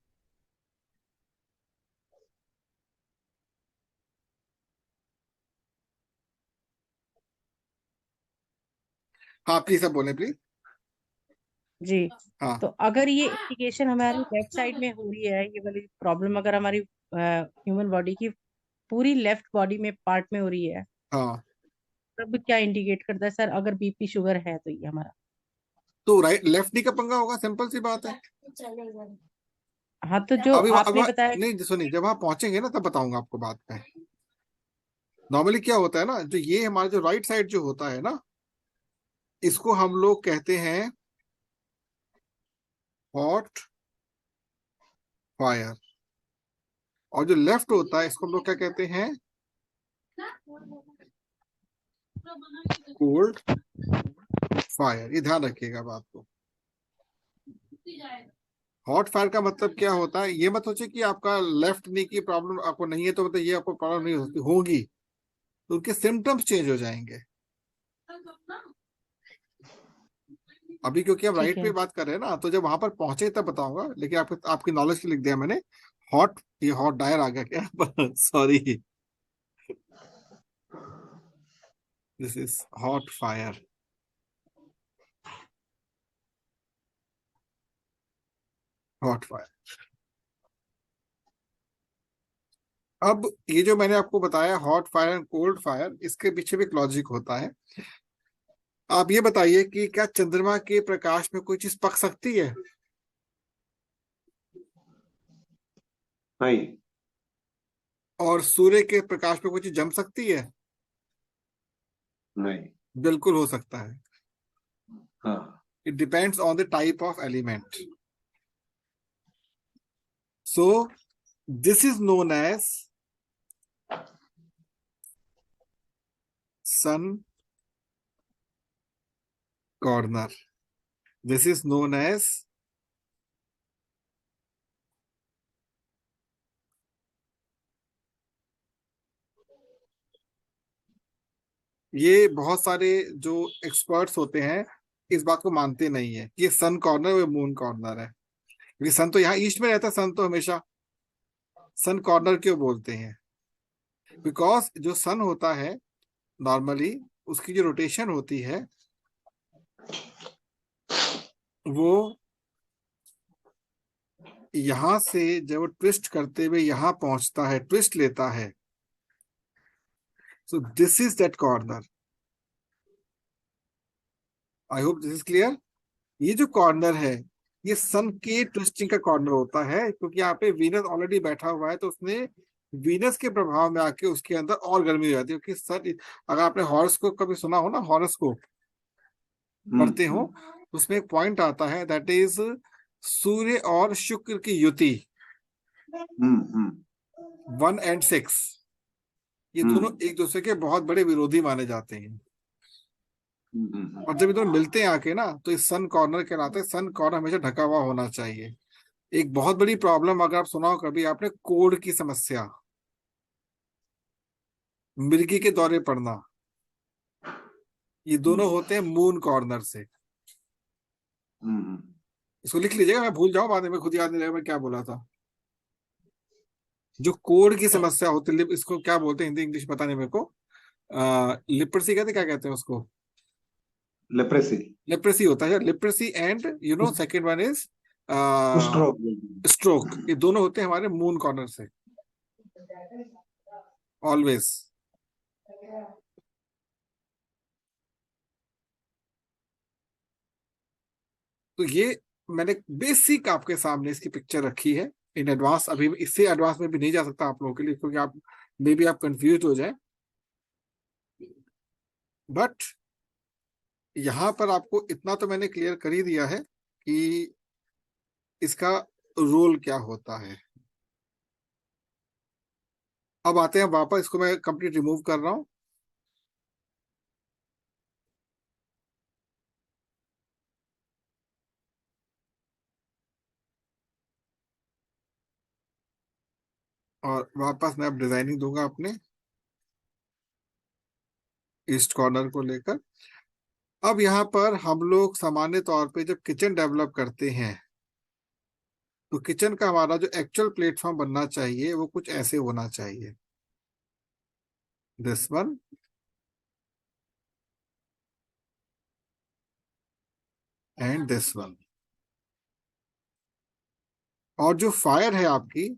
हाँ प्लीज सब बोले प्लीज। जी। हाँ तो अगर ये इंडिकेशन हमारी लेफ्ट साइड में हो रही है, ये वाली प्रॉब्लम अगर हमारी ह्यूमन बॉडी की पूरी लेफ्ट बॉडी में पार्ट में हो रही है, हाँ, तब क्या इंडिकेट करता है सर अगर बीपी शुगर है तो ये हमारा? तो राइट लेफ्ट नी का पंगा होगा, सिंपल सी बात है। हाँ तो जो अभी आपने बताया। नहीं सुनिए, जब वहां पहुंचेंगे ना तब बताऊंगा आपको बात में। नॉर्मली क्या होता है ना, जो ये हमारा जो राइट साइड जो होता है ना, इसको हम लोग कहते हैं हॉट फायर, और जो लेफ्ट होता है इसको हम लोग क्या कहते हैं, कोल्ड फायर। ये ध्यान रखिएगा बात को। हॉट फायर का मतलब क्या होता है, ये मत सोचिए कि आपका लेफ्ट नी की प्रॉब्लम आपको नहीं है तो मतलब ये आपको प्रॉब्लम नहीं होती होगी, तो उनके सिम्टम्स चेंज हो जाएंगे। अभी क्योंकि हम ठीक राइट पे है। बात कर रहे हैं ना, तो जब वहां पर पहुंचे तब बताऊंगा, लेकिन आपकी नॉलेज के लिए लिख दिया मैंने हॉट। ये हॉट डायर आ गया क्या sorry, this is hot fire. Hot fire. अब ये जो मैंने आपको बताया hot fire and cold fire, इसके पीछे भी एक लॉजिक होता है। आप ये बताइए कि क्या चंद्रमा के प्रकाश में कोई चीज पक सकती है? नहीं। और सूर्य के प्रकाश में कोई चीज जम सकती है? नहीं। बिल्कुल हो सकता है। हाँ। It depends on the type of element. So this is known as sun corner. This is known as ये बहुत सारे जो एक्सपर्ट्स होते हैं इस बात को मानते नहीं है कि ये सन कॉर्नर और मून कॉर्नर है, क्योंकि सन तो यहाँ ईस्ट में रहता है, सन तो हमेशा। सन कॉर्नर क्यों बोलते हैं? बिकॉज जो सन होता है नॉर्मली, उसकी जो रोटेशन होती है वो यहां से जब वो ट्विस्ट करते हुए यहां पहुंचता है, ट्विस्ट लेता है। सो this is that corner. I hope this is clear. ये जो कॉर्नर है ये सन के ट्विस्टिंग का कॉर्नर होता है, क्योंकि यहाँ पे वीनस ऑलरेडी बैठा हुआ है, तो उसने वीनस के प्रभाव में आके उसके अंदर और गर्मी हो जाती है, क्योंकि सन, अगर आपने हॉर्स को कभी सुना हो ना, हॉर्स को पढ़ते हो, उसमें एक पॉइंट आता है दैट इज सूर्य और शुक्र की युति, 1 और 6, ये दोनों एक दूसरे के बहुत बड़े विरोधी माने जाते हैं। और जब ये दोनों मिलते हैं आके ना, तो इस सन कॉर्नर कहलाता है। सन कॉर्नर हमेशा ढका हुआ होना चाहिए। एक बहुत बड़ी प्रॉब्लम, अगर आप सुना हो कभी आपने, कोढ़ की समस्या, मिर्गी के दौरे पड़ना, ये दोनों होते हैं मून कॉर्नर से। इसको लिख लीजिएगा, मैं भूल जाऊं बाद में खुद याद नहीं रहेगा मैं क्या बोला था। जो कोढ़ की समस्या होती है, इसको क्या बोलते हैं हिंदी इंग्लिश पता नहीं मेरे को, लिप्रेसी कहते, क्या कहते हैं उसको? लेप्रेसी। लेप्रेसी होता है, leprosy and second one is stroke. Stroke. ये दोनों होते हैं हमारे मून कॉर्नर से, ऑलवेज। तो ये मैंने बेसिक आपके सामने इसकी पिक्चर रखी है इन एडवांस। अभी इससे एडवांस में भी नहीं जा सकता आप लोगों के लिए, क्योंकि आप मे बी आप कंफ्यूज हो जाए। बट यहां पर आपको इतना तो मैंने क्लियर कर ही दिया है कि इसका रोल क्या होता है। अब आते हैं वापस, इसको मैं कंप्लीट रिमूव कर रहा हूं। और वापस मैं अब डिजाइनिंग दूंगा अपने ईस्ट कॉर्नर को लेकर। अब यहाँ पर हम लोग सामान्य तौर पे जब किचन डेवलप करते हैं, तो किचन का हमारा जो एक्चुअल प्लेटफॉर्म बनना चाहिए वो कुछ ऐसे होना चाहिए, this one and this one. और जो फायर है आपकी,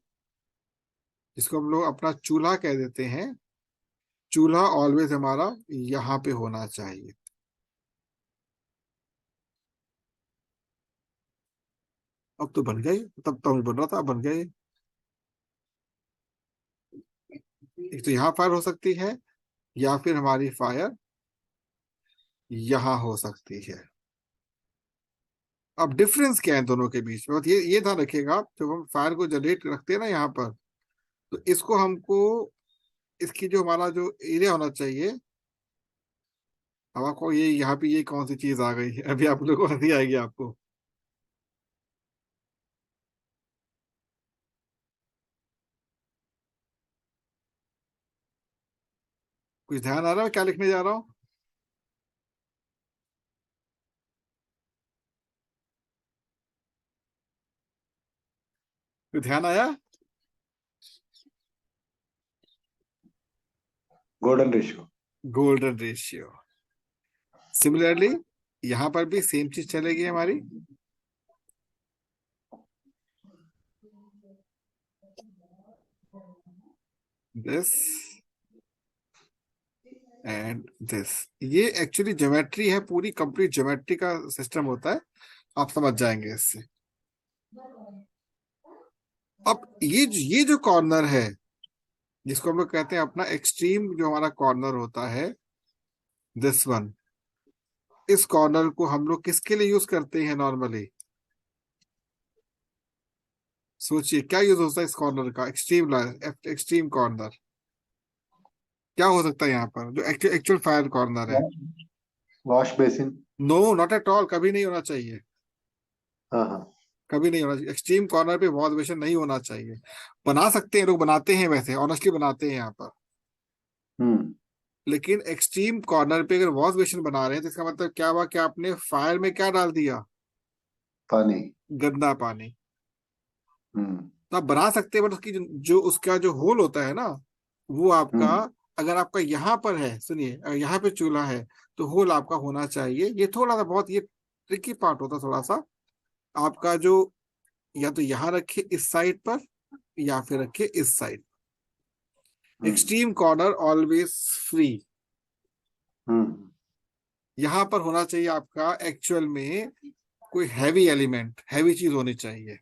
इसको हम लोग अपना चूल्हा कह देते हैं। चूल्हा ऑलवेज हमारा यहाँ पे होना चाहिए। अब तो बन गई, तब तो बन रहा था, अब बन गई। एक तो यहाँ फायर हो सकती है, या फिर हमारी फायर यहाँ हो सकती है। अब डिफरेंस क्या है दोनों के बीच में, ये ध्यान रखिएगा, जब हम फायर को जनरेट रखते हैं ना यहाँ पर, तो इसको हमको, इसकी जो हमारा जो एरिया होना चाहिए, अब आपको ये यहाँ पे ये कौन सी चीज आ गई है, अभी आप लोगों को हंसी आएगी आपको। कुछ ध्यान आ रहा है क्या लिखने जा रहा हूँ? कुछ ध्यान आया? Golden ratio. Golden ratio. Similarly यहाँ पर भी सेम चीज चलेगी हमारी। दिस एंड दिस, ये एक्चुअली ज्योमेट्री है, पूरी कंप्लीट ज्योमेट्री का सिस्टम होता है, आप समझ जाएंगे इससे। अब ये जो कॉर्नर है, जिसको हम लोग कहते हैं अपना एक्सट्रीम, जो हमारा कॉर्नर होता है, दिस वन, इस कॉर्नर को हम लोग किसके लिए यूज करते हैं नॉर्मली? सोचिए क्या यूज होता है इस कॉर्नर का, एक्सट्रीम एक्सट्रीम कॉर्नर क्या हो सकता है यहाँ पर, जो एक्चुअल फायर कॉर्नर है? Wash basin. No, not at all, कभी नहीं होना चाहिए। हाँ हाँ। कभी नहीं होना चाहिए एक्सट्रीम कॉर्नर पे, वॉश बेसिन नहीं होना चाहिए। बना सकते हैं, लोग बनाते हैं, वैसे ऑनेस्टली बनाते हैं यहाँ पर, हम्म। लेकिन एक्सट्रीम कॉर्नर पे अगर वॉश बेसिन बना रहे हैं तो इसका मतलब क्या हुआ कि आपने फायर में क्या डाल दिया? पानी। गंदा पानी। हम्म। तो आप बना सकते हैं, बट उसकी जो उसका जो होल होता है ना, वो आपका, हम्म। अगर आपका यहाँ पर है, सुनिए, अगर यहाँ पे चूल्हा है तो होल आपका होना चाहिए। ये थोड़ा सा बहुत ये ट्रिकी पार्ट होता है थोड़ा सा, आपका जो, या तो यहाँ रखिए इस साइड पर, या फिर रखिए इस side. Hmm. Extreme corner always free. Hmm. यहाँ पर होना चाहिए आपका एक्चुअल में कोई हैवी एलिमेंट, हैवी चीज होनी चाहिए।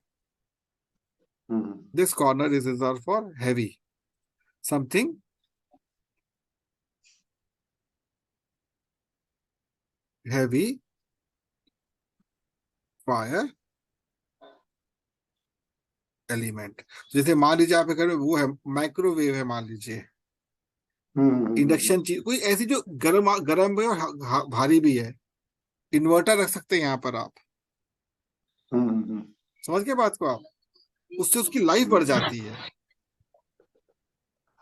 Hmm. This corner is reserve for heavy something, heavy fire element. जैसे मान लीजिए आपके घर में वो है, माइक्रोवेव है मान लीजिए, इंडक्शन चीज कोई ऐसी जो गर्म गर्म भी है और भारी भी है, इन्वर्टर रख सकते हैं यहाँ पर आप। समझ गए बात को आप? उससे उसकी लाइफ बढ़ जाती है।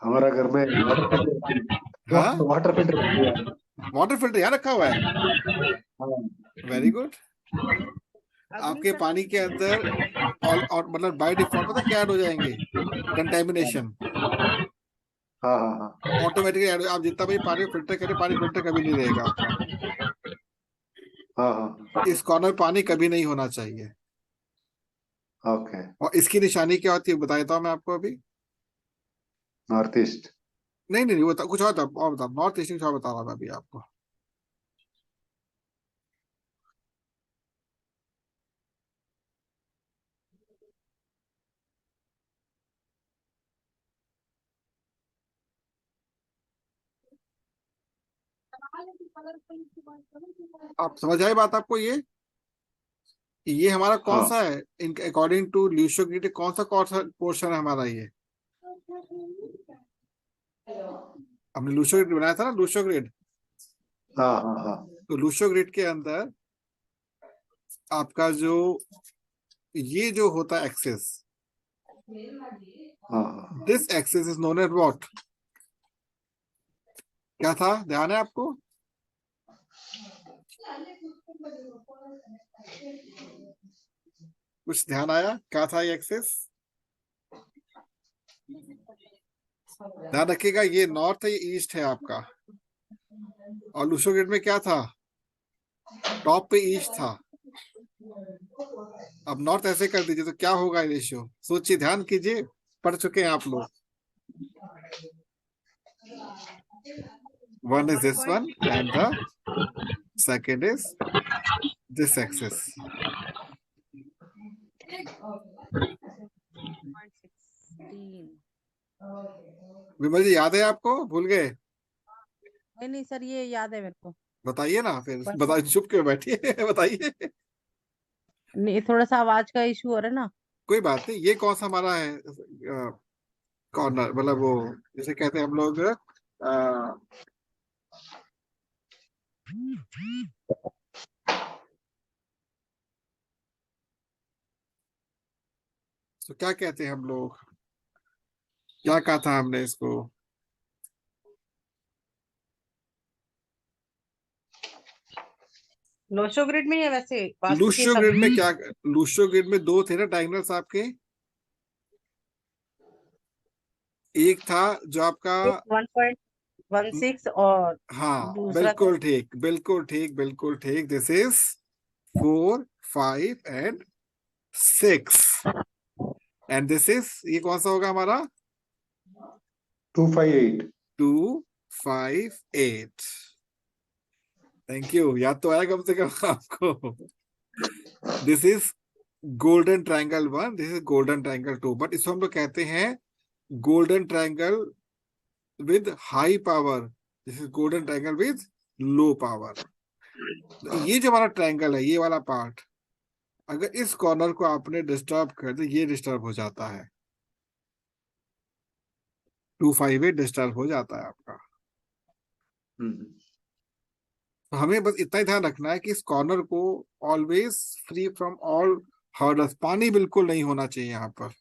हमारा घर में वाटर फिल्टर, हाँ, वाटर फिल्टर। वाटर फिल्टर यहाँ रखा हुआ है। हाँ। Very good. अगली आपके सवाल पानी के अंदर और मतलब बाय डिफॉल्ट पता क्या ऐड हो जाएंगे? कंटेमिनेशन। हाँ हाँ हाँ। ऑटोमेटिकली ऐड, आप जितना भी पानी फिल्टर करें, पानी फिल्टर कभी नहीं रहेगा आपका। हाँ हाँ। इस कॉर्नर पानी कभी नहीं होना चाहिए। ओके। और इसकी निशानी क्या होती है बता देता हूँ मैं आपको अभी। North east. नहीं नहीं, वो कुछ और था, और बता, नॉर्थ ईस्ट कुछ और बता रहा था अभी आपको। आप समझ आए बात आपको? ये हमारा कौन हाँ। सा है, इन अकॉर्डिंग टू ल्यूशो ग्रिड, कौन सा पोर्शन है हमारा ये? हमने लूशो ग्रिड बनाया था ना, लूशो ग्रिड। हाँ हाँ हाँ। तो लूशो ग्रिड के अंदर आपका जो ये जो होता है एक्सेस, हाँ हाँ। This access is known as what? क्या था, ध्यान है आपको? कुछ ध्यान आया क्या था ये एक्सेस? ध्यान रखिएगा, ये नॉर्थ है, ये ईस्ट है आपका। और लूशो ग्रिड में क्या था? टॉप पे ईस्ट था। अब नॉर्थ ऐसे कर दीजिए तो क्या होगा रेशियो? सोचिए, ध्यान कीजिए, पढ़ चुके हैं आप लोग। One is this one, and the second is this axis. 1.16। विमल जी, याद है आपको? भूल गए? नहीं नहीं सर, ये याद है मेरे को। बताइए ना फिर, बस बताइए, चुप क्यों बैठी है? बताइए। नहीं, थोड़ा सा आवाज का इशू हो रहा है ना। कोई बात नहीं। ये कौन सा हमारा है कॉर्नर, मतलब वो जिसे कहते हैं हम लोग तो क्या कहते हैं हम लोग, क्या कहा था हमने इसको? लोशो ग्रिड में या वैसे वास्तु के लूशियो हिसाब ग्रिड में से? क्या? लूशियो ग्रिड में दो थे ना डायगोनल्स आपके। एक था जो आपका, एक 1.16 और हाँ दूसरा था बिल्कुल ठीक, बिल्कुल ठीक, बिल्कुल ठीक। This is 4, 5 and 6। And this is, ये कौन सा होगा हमारा? 258। 258। थैंक यू, याद तो आया कम से कम आपको। This is golden triangle 1, this is golden triangle 2, but इसको हम लोग कहते हैं golden triangle with high power. This is golden triangle with low power. ये जो हमारा ट्रायंगल है, ये वाला पार्ट, अगर इस कॉर्नर को आपने डिस्टर्ब कर दिया, ये डिस्टर्ब हो जाता है। 258 डिस्टर्ब हो जाता है आपका। तो हमें बस इतना ही ध्यान रखना है कि इस कॉर्नर को always free from all hurdles, पानी बिल्कुल नहीं होना चाहिए यहाँ पर।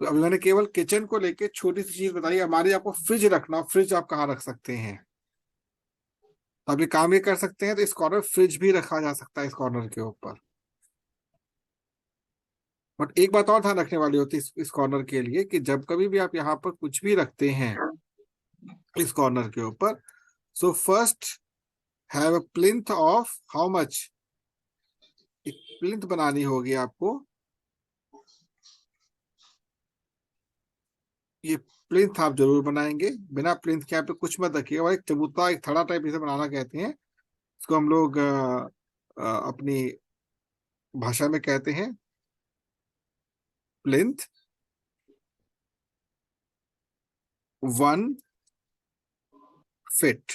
तो अभी मैंने केवल किचन को लेके छोटी सी चीज बताई। हमारे आपको फ्रिज रखना, फ्रिज आप कहाँ रख सकते हैं? तो अभी काम ये कर सकते हैं, तो इस कॉर्नर फ्रिज भी रखा जा सकता है इस कॉर्नर के ऊपर। बट एक बात और ध्यान रखने वाली होती है इस कॉर्नर के लिए, कि जब कभी भी आप यहाँ पर कुछ भी रखते हैं इस कॉर्नर के ऊपर, so first have a plinth of how much. एक प्लिंथ बनानी होगी आपको। ये प्लिंथ आप जरूर बनाएंगे, बिना प्लिंथ के यहाँ पे कुछ मत रखिएगा। और एक चबूतरा, एक थड़ा टाइप इसे बनाना कहते हैं, इसको हम लोग अपनी भाषा में कहते हैं प्लिंथ। 1 फीट,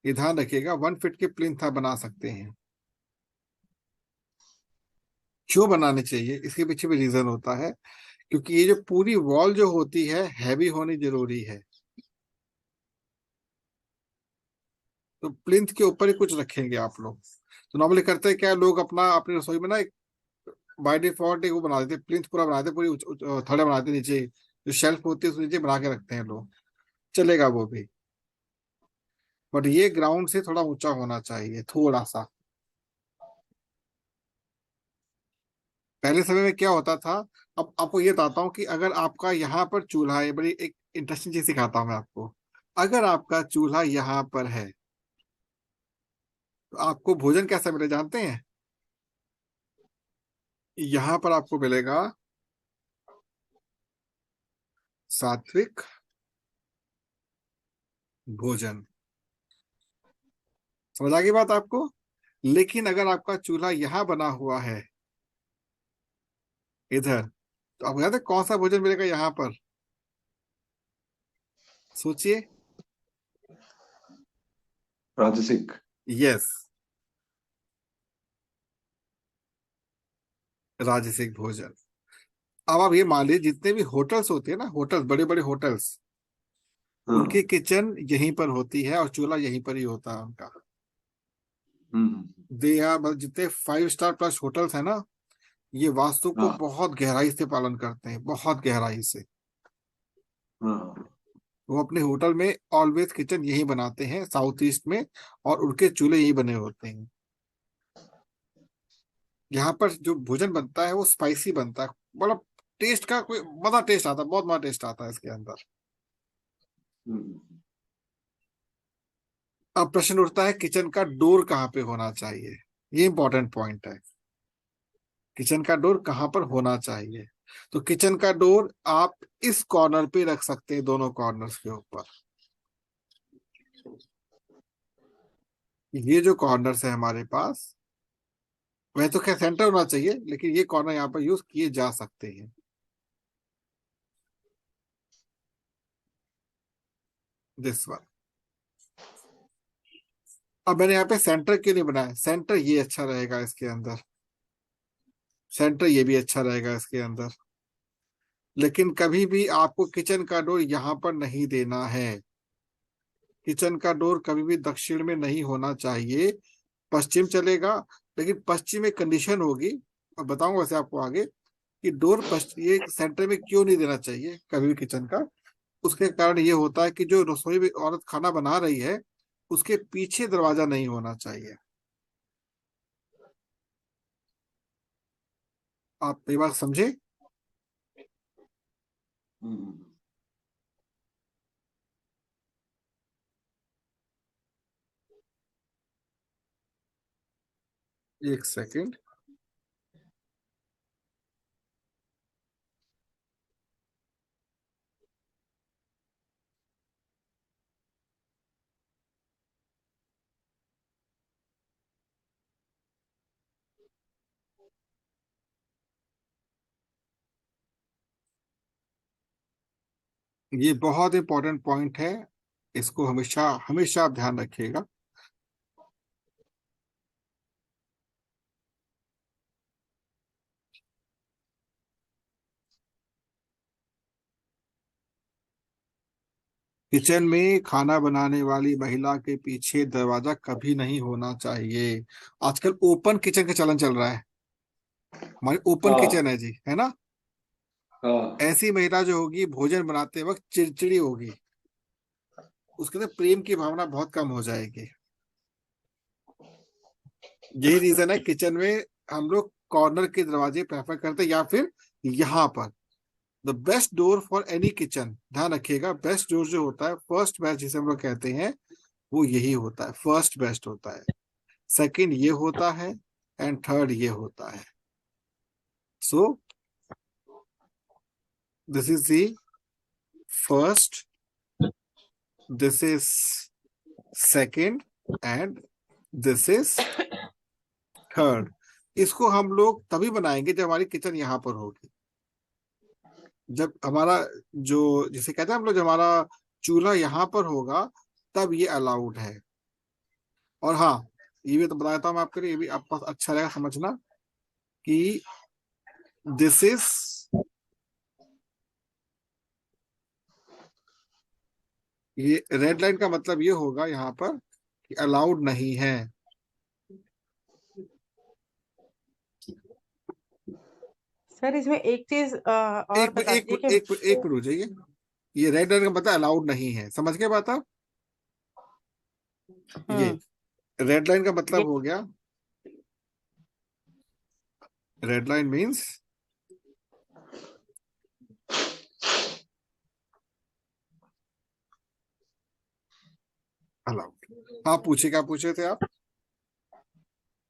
ये ध्यान रखिएगा, 1 फीट के प्लिंथ आप बना सकते हैं। क्यों बनाने चाहिए, इसके पीछे भी रीजन होता है, क्योंकि ये जो पूरी वॉल जो होती है हैवी होनी जरूरी है। तो प्लिंथ के ऊपर ही कुछ रखेंगे आप लोग। तो नॉर्मली करते हैं क्या, लोग अपना अपनी रसोई में ना एक बाय डिफॉल्ट एक वो बना देते, प्लिंथ पूरा बना देते, पूरी थड़े बनाते, नीचे जो शेल्फ होती है उसके नीचे बना के रखते हैं लोग, चलेगा वो भी। बट ये ग्राउंड से थोड़ा ऊंचा होना चाहिए, थोड़ा सा। पहले समय में क्या होता था, अब आपको ये बताता हूँ कि अगर आपका यहाँ पर चूल्हा है, बड़ी एक इंटरेस्टिंग चीज सिखाता हूँ मैं आपको। अगर आपका चूल्हा यहाँ पर है, तो आपको भोजन कैसा मिले जानते हैं? यहाँ पर आपको मिलेगा सात्विक भोजन। समझ आ गई बात आपको? लेकिन अगर आपका चूल्हा यहाँ बना हुआ है इधर, तो आपको याद है कौन सा भोजन मिलेगा यहाँ पर? सोचिए। राजसिक। यस, राजसिक भोजन। अब आप ये मान लीजिए, जितने भी होटल्स होते हैं ना, होटल्स, बड़े बड़े होटल्स, उनकी हाँ। किचन यहीं पर होती है और चूल्हा यहीं पर ही होता है उनका। दे आर, मतलब जितने 5 स्टार प्लस होटल्स है ना, ये वास्तु को हाँ। बहुत गहराई से पालन करते हैं, बहुत गहराई से। हाँ। वो अपने होटल में ऑलवेज किचन यही बनाते हैं, साउथ ईस्ट में, और उनके चूल्हे यही बने होते हैं। यहाँ पर जो भोजन बनता है वो स्पाइसी बनता है, मतलब टेस्ट का कोई मजा टेस्ट आता है, बहुत मजा टेस्ट आता है इसके अंदर। अब प्रश्न उठता है किचन का डोर कहाँ पे होना चाहिए। ये इंपॉर्टेंट पॉइंट है, किचन का डोर कहाँ पर होना चाहिए। तो किचन का डोर आप इस कॉर्नर पे रख सकते हैं, दोनों कॉर्नर्स के ऊपर। ये जो कॉर्नर्स है हमारे पास, वह तो खैर सेंटर होना चाहिए, लेकिन ये कॉर्नर यहाँ पर यूज किए जा सकते हैं। This one. अब मैंने यहाँ पे सेंटर क्यों नहीं बनाया? सेंटर ये अच्छा रहेगा इसके अंदर, सेंटर ये भी अच्छा रहेगा इसके अंदर, लेकिन कभी भी आपको किचन का डोर यहाँ पर नहीं देना है। किचन का डोर कभी भी दक्षिण में नहीं होना चाहिए, पश्चिम चलेगा, लेकिन पश्चिम में कंडीशन होगी, और बताऊंगा वैसे आपको आगे कि डोर पश्चिम ये सेंटर में क्यों नहीं देना चाहिए कभी भी किचन का। उसके कारण ये होता है कि जो रसोई में औरत खाना बना रही है, उसके पीछे दरवाजा नहीं होना चाहिए। आप ये बात समझे? हम्म। एक सेकंड। ये बहुत इंपॉर्टेंट पॉइंट है, इसको हमेशा हमेशा आप ध्यान रखिएगा। किचन में खाना बनाने वाली महिला के पीछे दरवाजा कभी नहीं होना चाहिए। आजकल ओपन किचन का चलन चल रहा है, हमारी ओपन हाँ किचन है जी, है ना। हाँ। ऐसी महिला जो होगी भोजन बनाते वक्त चिड़चिड़ी होगी, उसके अंदर प्रेम की भावना बहुत कम हो जाएगी। यही रीजन है किचन में हम लोग कॉर्नर के दरवाजे प्रेफर करते हैं, या फिर यहाँ पर। The best door for any kitchen, ध्यान रखिएगा, बेस्ट डोर जो होता है, फर्स्ट बेस्ट जिसे हम लोग कहते हैं, वो यही होता है, फर्स्ट बेस्ट होता है, सेकंड ये होता है, एंड थर्ड ये होता है। सो this is the first, this is second, and this is third. इसको हम लोग तभी बनाएंगे जब हमारी किचन यहाँ पर होगी, जब हमारा जो जिसे कहते हैं हम लोग, जब हमारा चूल्हा यहाँ पर होगा, तब ये अलाउड है। और हाँ, ये भी तो बता देता हूँ आपके लिए, ये भी आपको अच्छा रहेगा समझना कि दिस इज, ये रेड लाइन का मतलब ये होगा यहाँ पर कि अलाउड नहीं है। सर इसमें एक चीज और एक बता एक दीजिए कि एक एक मिनट हो जाइए। ये रेड लाइन का मतलब अलाउड नहीं है, समझ गए बात आप? ये हम्म रेड लाइन का मतलब ये हो गया, रेड लाइन मीन्स अलाउड। आप पूछे, क्या पूछे थे आप?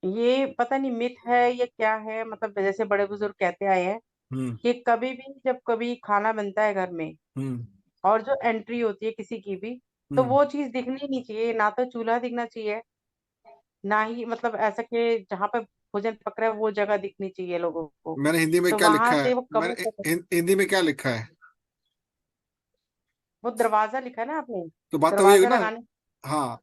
ये पता नहीं मिथ है या क्या है, मतलब जैसे बड़े बुजुर्ग कहते आए हैं हम्म। कि कभी भी जब कभी खाना बनता है घर में हम्म। और जो एंट्री होती है किसी की भी, तो हम्म। वो चीज दिखनी नहीं चाहिए, ना तो चूल्हा दिखना चाहिए, ना ही मतलब ऐसा कि जहाँ पे भोजन पक रहा है वो जगह दिखनी चाहिए लोगों को। मैंने हिंदी में तो क्या वहां लिखा है? से वो कवर मैंने कर, हिंदी में क्या लिखा है? वो दरवाजा लिखा है ना आपने, तो बात तो वही होगी दरवाजा ना। लगाने। हाँ,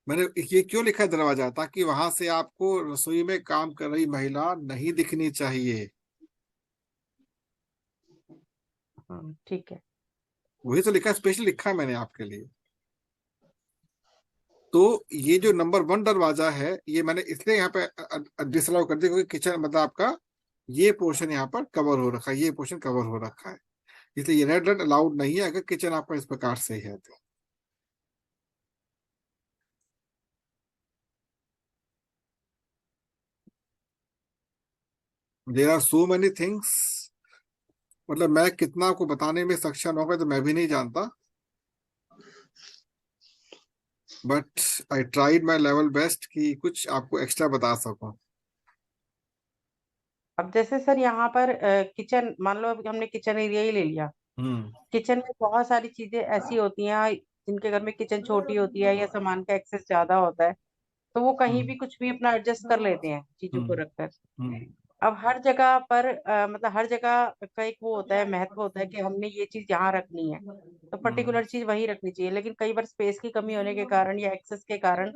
मैंने ये क्यों लिखा है दरवाजा, ताकि वहां से आपको रसोई में काम कर रही महिला नहीं दिखनी चाहिए। ठीक है। वही तो लिखा है, स्पेशल लिखा है मैंने आपके लिए। तो ये जो नंबर वन दरवाजा है, ये मैंने इसलिए यहाँ पे डिसअलाउ कर दिया, क्योंकि किचन मतलब आपका ये पोर्शन यहाँ पर कवर हो रखा है, ये पोर्शन कवर हो रखा है, इसलिए ये रेड लाइट अलाउड नहीं है अगर किचन आपका इस प्रकार से है तो। There are so many things, मतलब मैं कितना आपको बताने में सक्षम होगा तो मैं भी नहीं जानता, but I tried my level best कि कुछ आपको एक्स्ट्रा बता सकूं। अब जैसे सर यहाँ पर किचन, मान लो अभी हमने किचन एरिया ही ले लिया। हम्म। किचन में बहुत सारी चीजें ऐसी होती हैं जिनके घर में किचन छोटी होती है या सामान का एक्सेस ज्यादा होता है, तो वो कहीं हम्म। भी कुछ भी अपना एडजस्ट कर लेते हैं चीजों को हम्म। रखकर। हम्म। अब हर जगह पर मतलब हर जगह का एक वो होता है, महत्व होता है कि हमने ये चीज यहाँ रखनी है, तो हम्म। पर्टिकुलर चीज वहीं रखनी चाहिए। लेकिन कई बार स्पेस की कमी होने के कारण या एक्सेस के कारण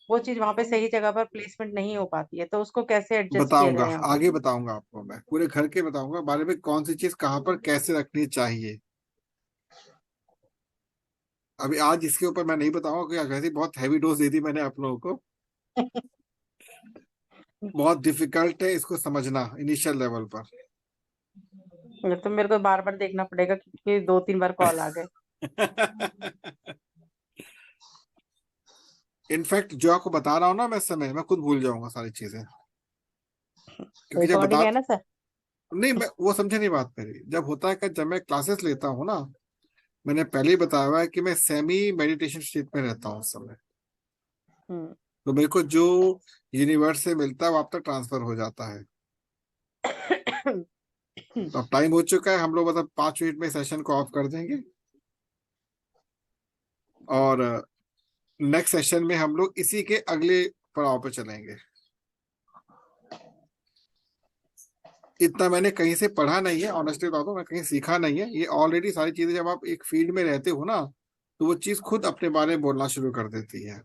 वो चीज वहां पे सही जगह पर प्लेसमेंट नहीं हो पाती है, तो उसको कैसे एडजस्ट किया बताऊंगा, जाए यहाँ पे। आगे बताऊंगा आपको, मैं पूरे घर के बताऊंगा बारे में, कौन सी चीज कहाँ पर कैसे रखनी चाहिए। अभी आज इसके ऊपर मैं नहीं बताऊंगा क्योंकि वैसे ही बहुत हैवी डोज दे दी मैंने आप लोगों को। बहुत डिफिकल्ट है इसको समझना इनिशियल लेवल पर। ये तो मेरे को बार बार देखना पड़ेगा क्योंकि 2-3 बार कॉल आ गए। इनफैक्ट जो आपको बता रहा हूँ ना मैं इस समय, मैं खुद भूल जाऊंगा सारी चीजें, क्योंकि जब बता, रिकॉर्डिंग है ना सर। नहीं मैं वो समझे नहीं बात मेरी। जब होता है कि जब मैं क्लासेस लेता हूँ ना, मैंने पहले ही बताया हुआ है कि मैं सेमी मेडिटेशन स्टेट में रहता हूँ उस समय। हम्म। तो मेरे को जो यूनिवर्स से मिलता है वो आप तक ट्रांसफर हो जाता है। तो अब टाइम हो चुका है, हम लोग मतलब 5 मिनट में सेशन को ऑफ कर देंगे, और नेक्स्ट सेशन में हम लोग इसी के अगले पड़ाव पे चलेंगे। इतना मैंने कहीं से पढ़ा नहीं है, ऑनेस्टली बता दो, मैं कहीं सीखा नहीं है। ये ऑलरेडी सारी चीजें जब आप एक फील्ड में रहते हो ना, तो वो चीज खुद अपने बारे में बोलना शुरू कर देती है।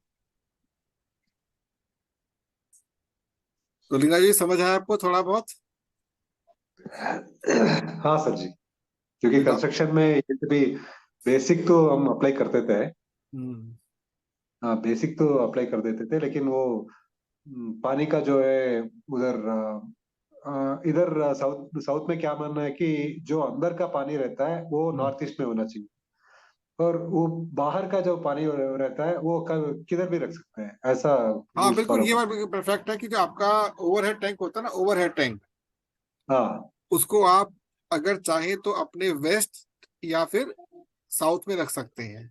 तो लीना जी, समझ आया आपको थोड़ा बहुत? हाँ सर जी, क्योंकि बिना। कंस्ट्रक्शन में ये भी बेसिक तो हम अप्लाई करते थे। हम्म। हाँ, बेसिक तो अप्लाई कर देते थे, लेकिन वो पानी का जो है उधर इधर साउथ साउथ में क्या मानना है कि जो अंदर का पानी रहता है वो हम्म। नॉर्थ ईस्ट में होना चाहिए, और वो बाहर का जो पानी रहता है वो किधर भी रख सकते हैं, ऐसा हाँ रूल्स बिल्कुल, फॉलो ये बात करते हैं। बिल्कुल परफेक्ट है कि जो आपका ओवरहेड टैंक होता है ना, ओवरहेड टैंक, हाँ उसको आप अगर चाहें तो अपने वेस्ट या फिर साउथ में रख सकते हैं।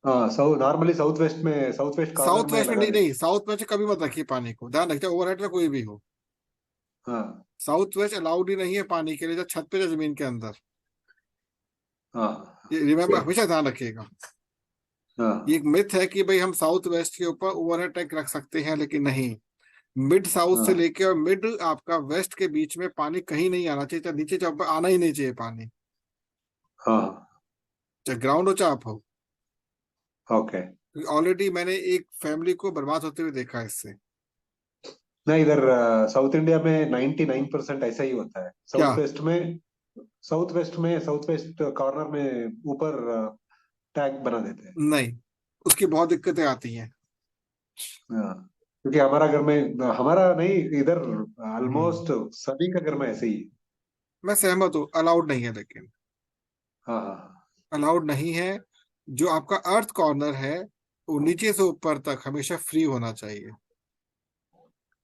हाँ, normally south west corner south में वेस्ट में लगा नहीं, देते नहीं साउथ वेस्ट कभी मत रखिए पानी को, ध्यान रखिए ओवरहेड में कोई भी हो। हैं। हाँ साउथ वेस्ट अलाउड ही नहीं है पानी के लिए, जब छत पे या जमीन के अंदर। हाँ ये रिमेम्बर, हमेशा ध्यान रखिएगा। ये हाँ एक मिथ है कि भाई हम साउथ वेस्ट के ऊपर ओवरहेड टैंक रख सकते हैं, लेकिन नहीं। मिड साउथ से हाँ लेके और मिड आपका वेस्ट के बीच में पानी कहीं नहीं आना चाहिए, चाहे नीचे चाहे ऊपर, आना ही नहीं चाहिए पानी, हाँ। चाहे ग्राउंड हो चाहे आप हो। ओके। ऑलरेडी मैंने एक फैमिली को बर्बाद होते हुए देखा है इससे। नहीं, इधर साउथ इंडिया में 99% ऐसा ही होता है। क्या? साउथ वेस्ट कॉर्नर में ऊपर टैग बना देते हैं। नहीं, उसकी बहुत दिक्कतें आती हैं। हाँ, क्योंकि हमारा घर में, हमारा नहीं, इधर हम्म। ऑलमोस्ट सभी का घर में ऐसे ही है। मैं सहमत हूँ, अलाउड नहीं है, लेकिन हाँ हाँ अलाउड नहीं है। जो आपका अर्थ कॉर्नर है वो नीचे से ऊपर तक हमेशा फ्री होना चाहिए,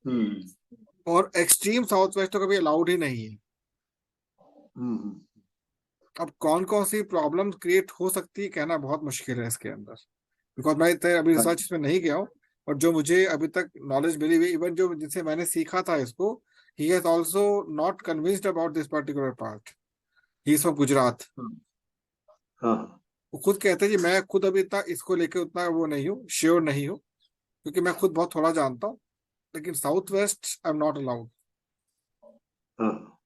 हम्म और एक्सट्रीम साउथ वेस्ट तो कभी अलाउड ही नहीं है। हम्म अब कौन कौन सी प्रॉब्लम क्रिएट हो सकती है कहना बहुत मुश्किल है इसके अंदर, बिकॉज मैं इतने अभी हाँ रिसर्च इसमें नहीं गया हूँ। और जो मुझे अभी तक नॉलेज मिली हुई, इवन जो जिनसे मैंने सीखा था इसको, he has also not convinced about this particular part. He is from Gujarat. हाँ वो खुद कहते हैं जी मैं खुद अभी इतना इसको लेके उतना वो नहीं हूँ, श्योर नहीं हूँ, क्योंकि मैं खुद बहुत थोड़ा जानता हूँ, लेकिन south west I am not allowed. हाँ।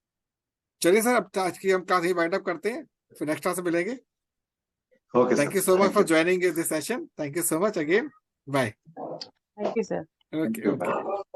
चलिए सर, अब आज की हम क्लास यही वाइंड अप करते हैं, फिर नेक्स्ट क्लास में मिलेंगे। Okay thank sir, you so much thank for you. Joining this session, thank you so much again. Bye. Thank you sir. Thank okay you. Okay.